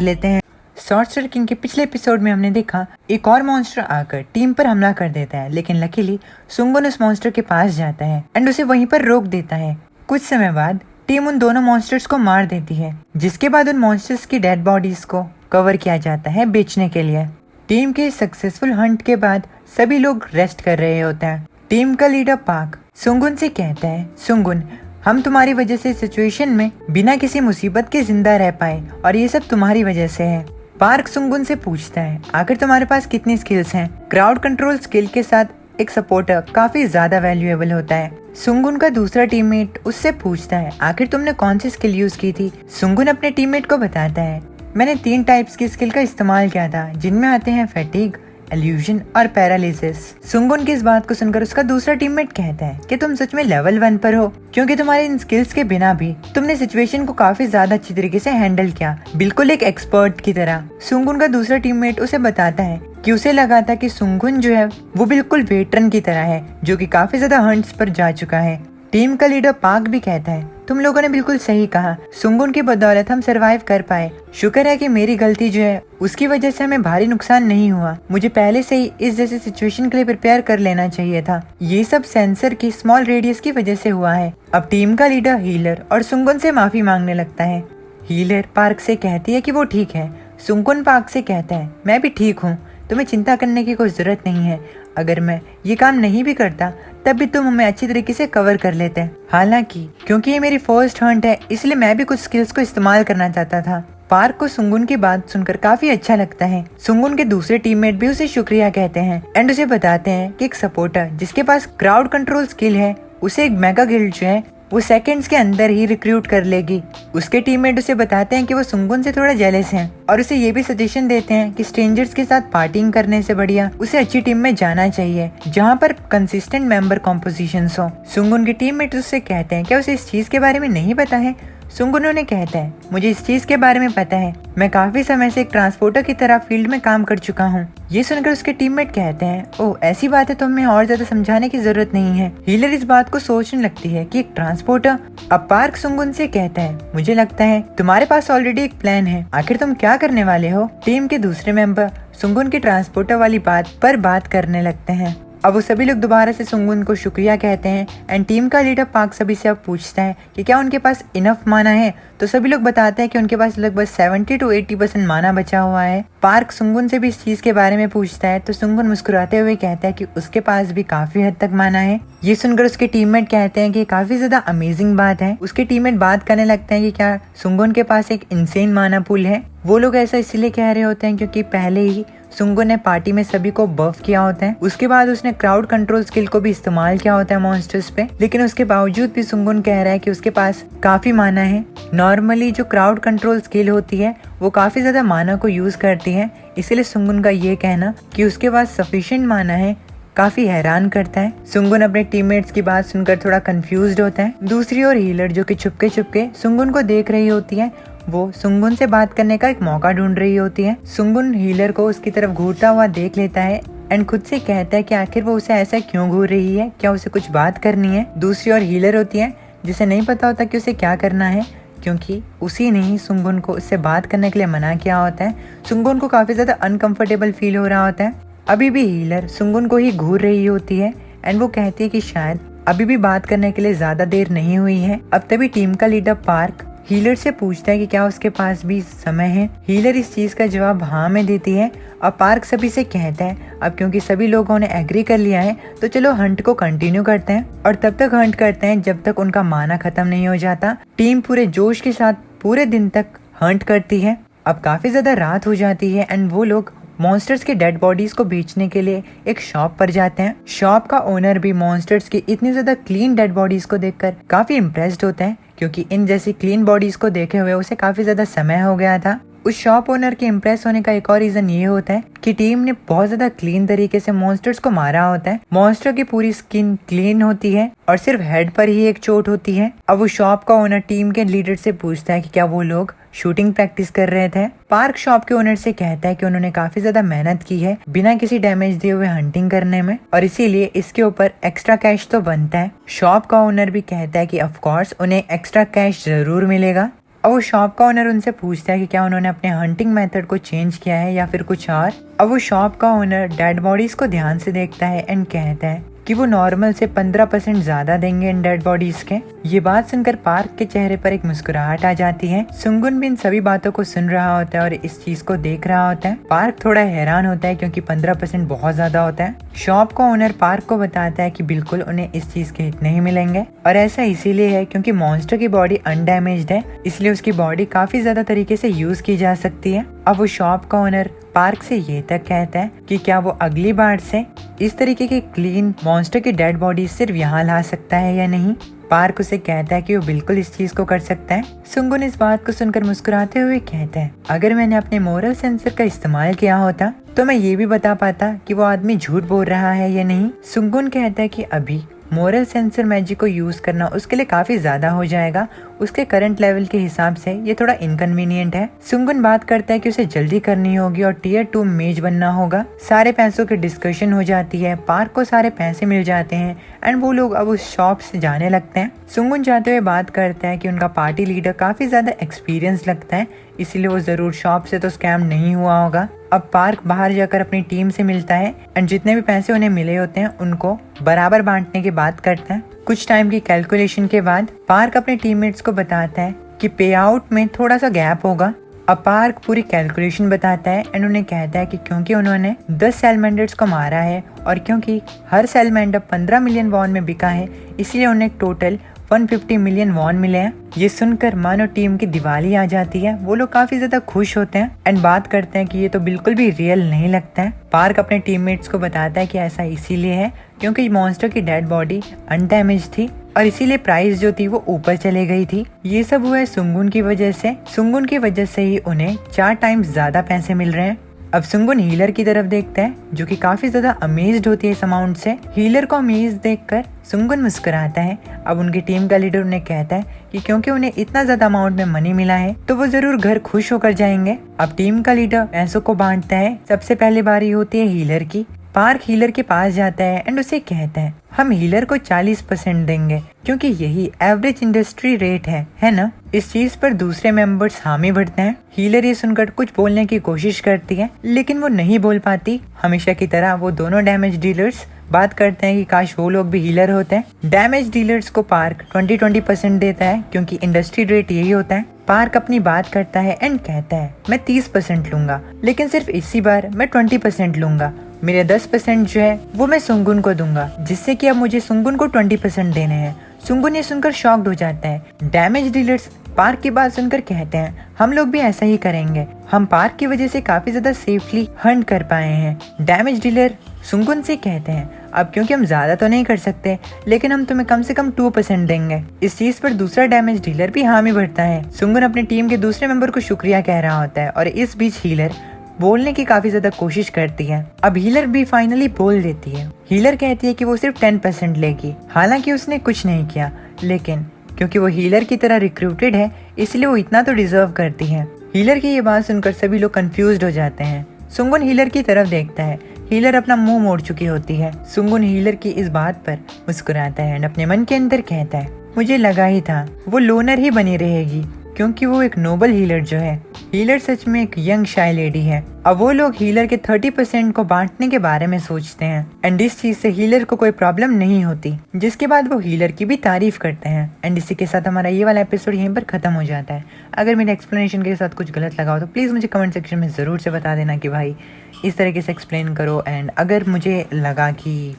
लेते हैं। सॉर्सरर किंग के पिछले एपिसोड में हमने देखा एक और मॉन्स्टर आकर टीम पर हमला कर देता है, लेकिन लकीली सुंगुन उस मॉन्स्टर के पास जाता है एंड उसे वहीं पर रोक देता है। कुछ समय बाद टीम उन दोनों मॉन्स्टर्स को मार देती है, जिसके बाद उन मॉन्स्टर्स की डेड बॉडीज को कवर किया जाता है बेचने के लिए। टीम के सक्सेसफुल हंट के बाद सभी लोग रेस्ट कर रहे होते हैं। टीम का लीडर पार्क सुंगुन से कहता है सुंगुन, हम तुम्हारी वजह से सिचुएशन में बिना किसी मुसीबत के जिंदा रह पाए और ये सब तुम्हारी वजह से है। पार्क सुंगुन से पूछता है आखिर तुम्हारे पास कितनी स्किल्स हैं। क्राउड कंट्रोल स्किल के साथ एक सपोर्टर काफी ज्यादा वैल्यूएबल होता है। सुंगुन का दूसरा टीममेट उससे पूछता है आखिर तुमने कौन सी स्किल यूज की थी। सुंगुन अपने टीममेट को बताता है मैंने 3 टाइप्स की स्किल का इस्तेमाल किया था, जिनमें आते हैं फैटिग, इल्यूजन और पैरालिसिस। सुंगुन की इस बात को सुनकर उसका दूसरा टीममेट कहता है कि तुम सच में लेवल 1 पर हो, क्योंकि तुम्हारे इन स्किल्स के बिना भी तुमने सिचुएशन को काफी ज्यादा अच्छी तरीके से हैंडल किया, बिल्कुल एक एक्सपर्ट की तरह। सुंगुन का दूसरा टीममेट उसे बताता है कि उसे लगा था कि सुंगुन जो है वो बिल्कुल वेटरन की तरह है, जो कि काफी ज्यादा हंट्स पर जा चुका है। टीम का लीडर पार्क भी कहता है तुम लोगों ने बिल्कुल सही कहा, सुंगुन की बदौलत हम सरवाइव कर पाए। शुक्र है कि मेरी गलती जो है उसकी वजह से हमें भारी नुकसान नहीं हुआ। मुझे पहले से ही इस जैसे सिचुएशन के लिए प्रिपेयर कर लेना चाहिए था। ये सब सेंसर की स्मॉल रेडियस की वजह से हुआ है। अब टीम का लीडर हीलर और सुंगुन से माफी मांगने लगता है। हीलर पार्क से कहती है कि वो ठीक है। सुंगुन पार्क से कहता है मैं भी ठीक हूँ, तुम्हें चिंता करने की कोई जरूरत नहीं है। अगर मैं ये काम नहीं भी करता तब भी तुम हमें अच्छी तरीके से कवर कर लेते। हालांकि क्योंकि ये मेरी फर्स्ट हंट है, इसलिए मैं भी कुछ स्किल्स को इस्तेमाल करना चाहता था। पार्क को सुंगुन की बात सुनकर काफी अच्छा लगता है। सुंगुन के दूसरे टीममेट भी उसे शुक्रिया कहते हैं एंड उसे बताते हैं कि एक सपोर्टर जिसके पास क्राउड कंट्रोल स्किल है उसे एक मेगा गिल्ड जो है वो सेकंड्स के अंदर ही रिक्रूट कर लेगी। उसके टीममेट उसे बताते हैं कि वो सुंगुन से थोड़ा जेलस हैं और उसे ये भी सजेशन देते हैं कि स्ट्रेंजर्स के साथ पार्टिंग करने से बढ़िया उसे अच्छी टीम में जाना चाहिए, जहाँ पर कंसिस्टेंट मेंबर कॉम्पोजिशंस हो। सुंगुन के टीममेट उससे कहते हैं कि उसे इस चीज के बारे में नहीं पता है। सुंगुन उन्हें कहता है मुझे इस चीज के बारे में पता है, मैं काफी समय से एक ट्रांसपोर्टर की तरह फील्ड में काम कर चुका हूँ। ये सुनकर उसके टीममेट कहते हैं ओह ऐसी बात है तो हमें और ज्यादा समझाने की जरूरत नहीं है। हीलर इस बात को सोचने लगती है कि एक ट्रांसपोर्टर। अब पार्क सुंगुन से कहता है मुझे लगता है तुम्हारे पास ऑलरेडी एक प्लान है, आखिर तुम क्या करने वाले हो। टीम के दूसरे मेंबर सुंगुन की ट्रांसपोर्टर वाली बात पर बात करने लगते हैं। अब वो सभी लोग दोबारा से सुंगुन को शुक्रिया कहते हैं एंड टीम का लीडर पार्क सभी से अब पूछता है कि क्या उनके पास इनफ माना है तो सभी लोग बताते हैं कि उनके पास लगभग 70 to 80% माना बचा हुआ है। पार्क सुंगुन से भी इस चीज के बारे में पूछता है तो सुंगुन मुस्कुराते हुए कहता है कि उसके पास भी काफी हद तक माना है। ये सुनकर उसके टीममेट कहते हैं कि काफी ज्यादा अमेजिंग बात है। उसके टीममेट बात करने लगते हैं कि क्या सुंगुन के पास एक इनसेन माना पूल है। वो लोग ऐसा इसलिए कह रहे होते हैं क्योंकि पहले ही सुंगुन ने पार्टी में सभी को बफ किया होता है। उसके बाद उसने क्राउड कंट्रोल स्किल को भी इस्तेमाल किया होता है मॉन्स्टर्स पे, लेकिन उसके बावजूद भी सुंगुन कह रहा है कि उसके पास काफी माना है। नॉर्मली जो क्राउड कंट्रोल स्किल होती है वो काफी ज्यादा माना को यूज करती है, इसीलिए सुंगुन का ये कहना कि उसके पास सफिशिएंट माना है काफी हैरान करता है। सुंगुन अपने टीममेट्स की बात सुनकर थोड़ा कंफ्यूज्ड होता है। दूसरी ओर हीलर जो कि चुपके चुपके सुंगुन को देख रही होती है, वो सुंगुन से बात करने का एक मौका ढूंढ रही होती है। सुंगुन हीलर को उसकी तरफ घूरता हुआ देख लेता है एंड खुद से कहता है कि आखिर वो उसे ऐसा क्यों घूर रही है, क्या उसे कुछ बात करनी है। दूसरी ओर हीलर होती है जिसे नहीं पता होता कि उसे क्या करना है, क्योंकि उसी ने ही सुंगुन को उससे बात करने के लिए मना किया होता है। सुंगुन को काफी ज्यादा अनकंफर्टेबल फील हो रहा होता है। अभी भी हीलर सुंगुन को ही घूर रही होती है एंड वो कहती है कि शायद अभी भी बात करने के लिए ज्यादा देर नहीं हुई है। अब तभी टीम का लीडर पार्क हीलर से पूछता है कि क्या उसके पास भी समय है। हीलर इस चीज का जवाब हाँ में देती है और पार्क सभी से कहता है अब क्योंकि सभी लोगों ने एग्री कर लिया है तो चलो हंट को कंटिन्यू करते हैं, और तब तक हंट करते हैं जब तक उनका माना खत्म नहीं हो जाता। टीम पूरे जोश के साथ पूरे दिन तक हंट करती है। अब काफी ज्यादा रात हो जाती है एंड वो लोग मॉन्स्टर्स के डेड बॉडीज को बेचने के लिए एक शॉप पर जाते हैं। शॉप का ओनर भी मॉन्स्टर्स की इतनी ज्यादा क्लीन डेड बॉडीज को देखकर काफी इम्प्रेस्ड होता है, क्योंकि इन जैसी क्लीन बॉडीज को देखे हुए उसे काफी ज्यादा समय हो गया था। उस शॉप ओनर के इम्प्रेस होने का एक और रीजन ये होता है कि टीम ने बहुत ज्यादा क्लीन तरीके से मॉन्स्टर्स को मारा होता है। मॉन्स्टर की पूरी स्किन क्लीन होती है और सिर्फ हेड पर ही एक चोट होती है। अब वो शॉप का ओनर टीम के लीडर से पूछता है कि क्या वो लोग शूटिंग प्रैक्टिस कर रहे थे। पार्क शॉप के ओनर से कहता है कि उन्होंने काफी ज्यादा मेहनत की है बिना किसी डैमेज दिए हुए हंटिंग करने में, और इसीलिए इसके ऊपर एक्स्ट्रा कैश तो बनता है। शॉप का ओनर भी कहता है कि ऑफ कोर्स उन्हें एक्स्ट्रा कैश जरूर मिलेगा। अब वो शॉप का ओनर उनसे पूछता है कि क्या उन्होंने अपने हंटिंग मेथड को चेंज किया है या फिर कुछ और। अब वो शॉप का ओनर डेड बॉडीज को ध्यान से देखता है एंड कहता है कि वो नॉर्मल से 15% ज्यादा देंगे इन डेड बॉडीज के। ये बात सुनकर पार्क के चेहरे पर एक मुस्कुराहट आ जाती है। सुंगुन भी इन सभी बातों को सुन रहा होता है और इस चीज को देख रहा होता है। पार्क थोड़ा हैरान होता है क्योंकि 15% बहुत ज्यादा होता है। शॉप का ओनर पार्क को बताता है कि बिल्कुल उन्हें इस चीज के हित नहीं मिलेंगे, और ऐसा इसीलिए है क्योंकि मॉन्स्टर की बॉडी अनडैमेज्ड है, इसलिए उसकी बॉडी काफी ज्यादा तरीके से यूज की जा सकती है। अब वो शॉप का ओनर पार्क से ये तक कहता है कि क्या वो अगली बार से इस तरीके की क्लीन मॉन्स्टर की डेड बॉडी सिर्फ यहाँ ला सकता है या नहीं। पार्क उसे कहता है कि वो बिल्कुल इस चीज को कर सकता है। सुंगुन इस बात को सुनकर मुस्कुराते हुए कहता है अगर मैंने अपने मोरल सेंसर का इस्तेमाल किया होता तो मैं ये भी बता पाता कि वो आदमी झूठ बोल रहा है या नहीं। सुंगुन कहता है कि अभी मोरल सेंसर मैजिक को यूज करना उसके लिए काफी ज्यादा हो जाएगा, उसके करंट लेवल के हिसाब से ये थोड़ा इनकन्वीनियंट है। सुंगुन बात करता है कि उसे जल्दी करनी होगी और टियर 2 मेज बनना होगा। सारे पैसों की डिस्कशन हो जाती है, पार्क को सारे पैसे मिल जाते हैं एंड वो लोग अब उस शॉप से जाने लगते हैं। सुंगुन जाते हुए बात करता है कि उनका पार्टी लीडर काफी ज्यादा एक्सपीरियंस लगता है, इसीलिए वो जरूर शॉप से तो स्कैम नहीं हुआ होगा। अब पार्क बाहर जाकर अपनी टीम से मिलता है एंड जितने भी पैसे उन्हें मिले होते हैं उनको बराबर बांटने की बात करता है। कुछ टाइम की कैलकुलेशन के बाद पार्क अपने टीममेट्स को बताता है कि पे आउट में थोड़ा सा गैप होगा। अब पार्क पूरी कैलकुलेशन बताता है एंड उन्हें कहता है कि क्योंकि उन्होंने 10 सैलमेंडर्स को मारा है और क्योंकि हर सैलमेंडर 15 मिलियन वॉन में बिका है, इसलिए उन्हें टोटल 150 मिलियन वॉन मिले हैं। ये सुनकर मानो टीम की दिवाली आ जाती है। वो लोग काफी ज्यादा खुश होते हैं एंड बात करते हैं कि ये तो बिल्कुल भी रियल नहीं लगता है। पार्क अपने टीममेट्स को बताता है कि ऐसा इसीलिए है क्योंकि मॉन्स्टर की डेड बॉडी अनडैमेज थी और इसीलिए प्राइस जो थी वो ऊपर चले गई थी। ये सब हुआ है सुंगुन की वजह से। सुंगुन की वजह से ही उन्हें 4 टाइम्स ज्यादा पैसे मिल रहे हैं। अब सुंगुन हीलर की तरफ देखता है जो कि काफी ज्यादा अमेज्ड होती है इस अमाउंट से। हीलर को अमेज देखकर सुंगुन मुस्कुराता है। अब उनकी टीम का लीडर उन्हें कहता है कि क्योंकि उन्हें इतना ज्यादा अमाउंट में मनी मिला है तो वो जरूर घर खुश होकर जाएंगे। अब टीम का लीडर पैसों को बांटता है। सबसे पहले बारी होती है हीलर की। पार्क हीलर के पास जाता है एंड उसे कहता है हम हीलर को 40% देंगे क्योंकि यही एवरेज इंडस्ट्री रेट है ना। इस चीज पर दूसरे मेंबर्स हामी भरते हैं। हीलर ये सुनकर कुछ बोलने की कोशिश करती है लेकिन वो नहीं बोल पाती। हमेशा की तरह वो दोनों डैमेज डीलर्स बात करते हैं कि काश वो लोग भी हीलर होते हैं। डैमेज डीलर्स को पार्क 20% देता है क्योंकि इंडस्ट्री रेट यही होता है। पार्क अपनी बात करता है एंड कहता है मैं 30% लूंगा, लेकिन सिर्फ इसी बार मैं 20% लूंगा। मेरे 10% जो है वो मैं सुंगुन को दूंगा, जिससे कि अब मुझे सुंगुन को 20% देने हैं। सुंगुन ये सुनकर शॉक्ड हो जाता है। डैमेज डीलर्स पार्क की बात सुनकर कहते हैं हम लोग भी ऐसा ही करेंगे, हम पार्क की वजह से काफी ज्यादा सेफली हंट कर पाए हैं। डैमेज डीलर सुंगुन से कहते हैं अब क्योंकि हम ज्यादा तो नहीं कर सकते, लेकिन हम तुम्हें कम से कम 2% देंगे। इस चीज पर दूसरा डैमेज डीलर भी हामी भरता है। सुंगुन अपनी टीम के दूसरे मेंबर को शुक्रिया कह रहा होता है और इस बीच हीलर बोलने की काफी ज्यादा कोशिश करती है। अब हीलर भी फाइनली बोल देती है। हीलर कहती है कि वो सिर्फ 10% लेगी, हालांकि उसने कुछ नहीं किया, लेकिन क्योंकि वो हीलर की तरह रिक्रूटेड है इसलिए वो इतना तो डिजर्व करती है। हीलर की ये बात सुनकर सभी लोग कंफ्यूज्ड हो जाते हैं। सुंगुन हीलर की तरफ देखता है। हीलर अपना मुंह मोड़ चुकी होती है। सुंगुन हीलर की इस बात पर मुस्कुराता है और अपने मन के अंदर कहता है मुझे लगा ही था वो लोनर ही बनी रहेगी, क्योंकि वो एक नोबल हीलर जो है। हीलर सच में एक यंग शाय लेडी है। अब वो लोग हीलर के 30% को बांटने के बारे में सोचते हैं एंड इस चीज से हीलर को कोई प्रॉब्लम नहीं होती, जिसके बाद वो हीलर की भी तारीफ करते हैं। एंड इसी के साथ हमारा ये वाला एपिसोड यहीं पर खत्म हो जाता है। अगर मेरे एक्सप्लेनेशन के साथ कुछ गलत लगा हो तो प्लीज़ मुझे कमेंट सेक्शन में ज़रूर से बता देना कि भाई इस तरीके से एक्सप्लेन करो। एंड अगर मुझे लगा कि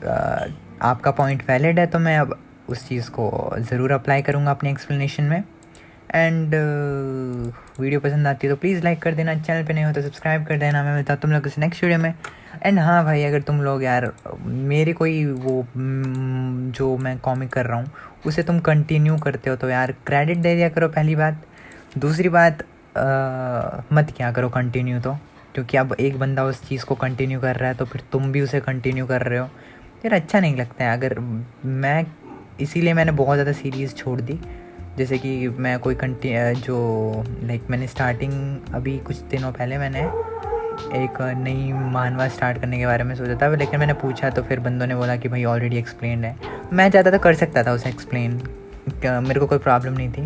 आपका पॉइंट वैलिड है तो मैं अब उस चीज़ को ज़रूर अप्लाई करूँगा अपने एक्सप्लेनेशन में। एंड वीडियो पसंद आती है तो प्लीज़ लाइक कर देना, चैनल पे नहीं हो तो सब्सक्राइब कर देना। मैं मिलता हूँ तुम लोग इस नेक्स्ट वीडियो में। एंड हाँ भाई, अगर तुम लोग यार मेरे कोई वो जो मैं कॉमिक कर रहा हूँ उसे तुम कंटिन्यू करते हो तो यार क्रेडिट दे दिया करो, पहली बात। दूसरी बात मत क्या करो कंटिन्यू, तो क्योंकि अब एक बंदा उस चीज़ को कंटिन्यू कर रहा है तो फिर तुम भी उसे कंटिन्यू कर रहे हो, यार अच्छा नहीं लगता है। अगर मैं इसीलिए मैंने बहुत ज़्यादा सीरीज़ छोड़ दी, जैसे कि मैं कोई जो मैंने स्टार्टिंग अभी कुछ दिनों पहले मैंने एक नई मानवा स्टार्ट करने के बारे में सोचा था, लेकिन मैंने पूछा तो फिर बंदों ने बोला कि भाई ऑलरेडी एक्सप्लेन्ड है। मैं चाहता तो कर सकता था उसे एक्सप्लेन, मेरे को कोई प्रॉब्लम नहीं थी,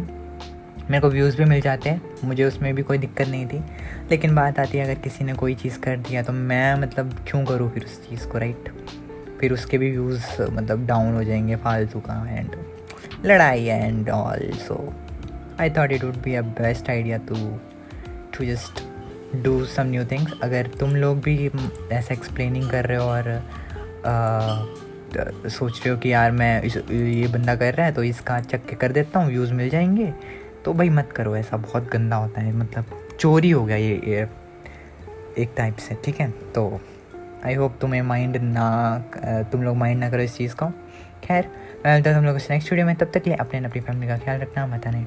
मेरे को व्यूज़ भी मिल जाते हैं, मुझे उसमें भी कोई दिक्कत नहीं थी। लेकिन बात आती है अगर किसी ने कोई चीज़ कर दिया तो मैं मतलब क्यों करूँ फिर उस चीज़ को, राइट? फिर उसके भी व्यूज़ मतलब डाउन हो जाएंगे फालतू का, एंड लड़ाई and all. So I thought it would be a best idea to just do some new things. अगर तुम लोग भी ऐसा एक्सप्लेनिंग कर रहे हो और सोच रहे हो कि यार मैं ये बंदा कर रहा है तो इसका चक के कर देता हूँ, व्यूज़ मिल जाएंगे, तो भाई मत करो ऐसा, बहुत गंदा होता है, मतलब चोरी हो गया ये एक टाइप से, ठीक है? तो आई होप तुम लोग माइंड ना करो इस चीज़ को। खैर मैं मिलता हूँ तुम लोग नेक्स्ट वीडियो में, तब तक के लिए अपने अपनी फैमिली का ख्याल रखना, मत आने।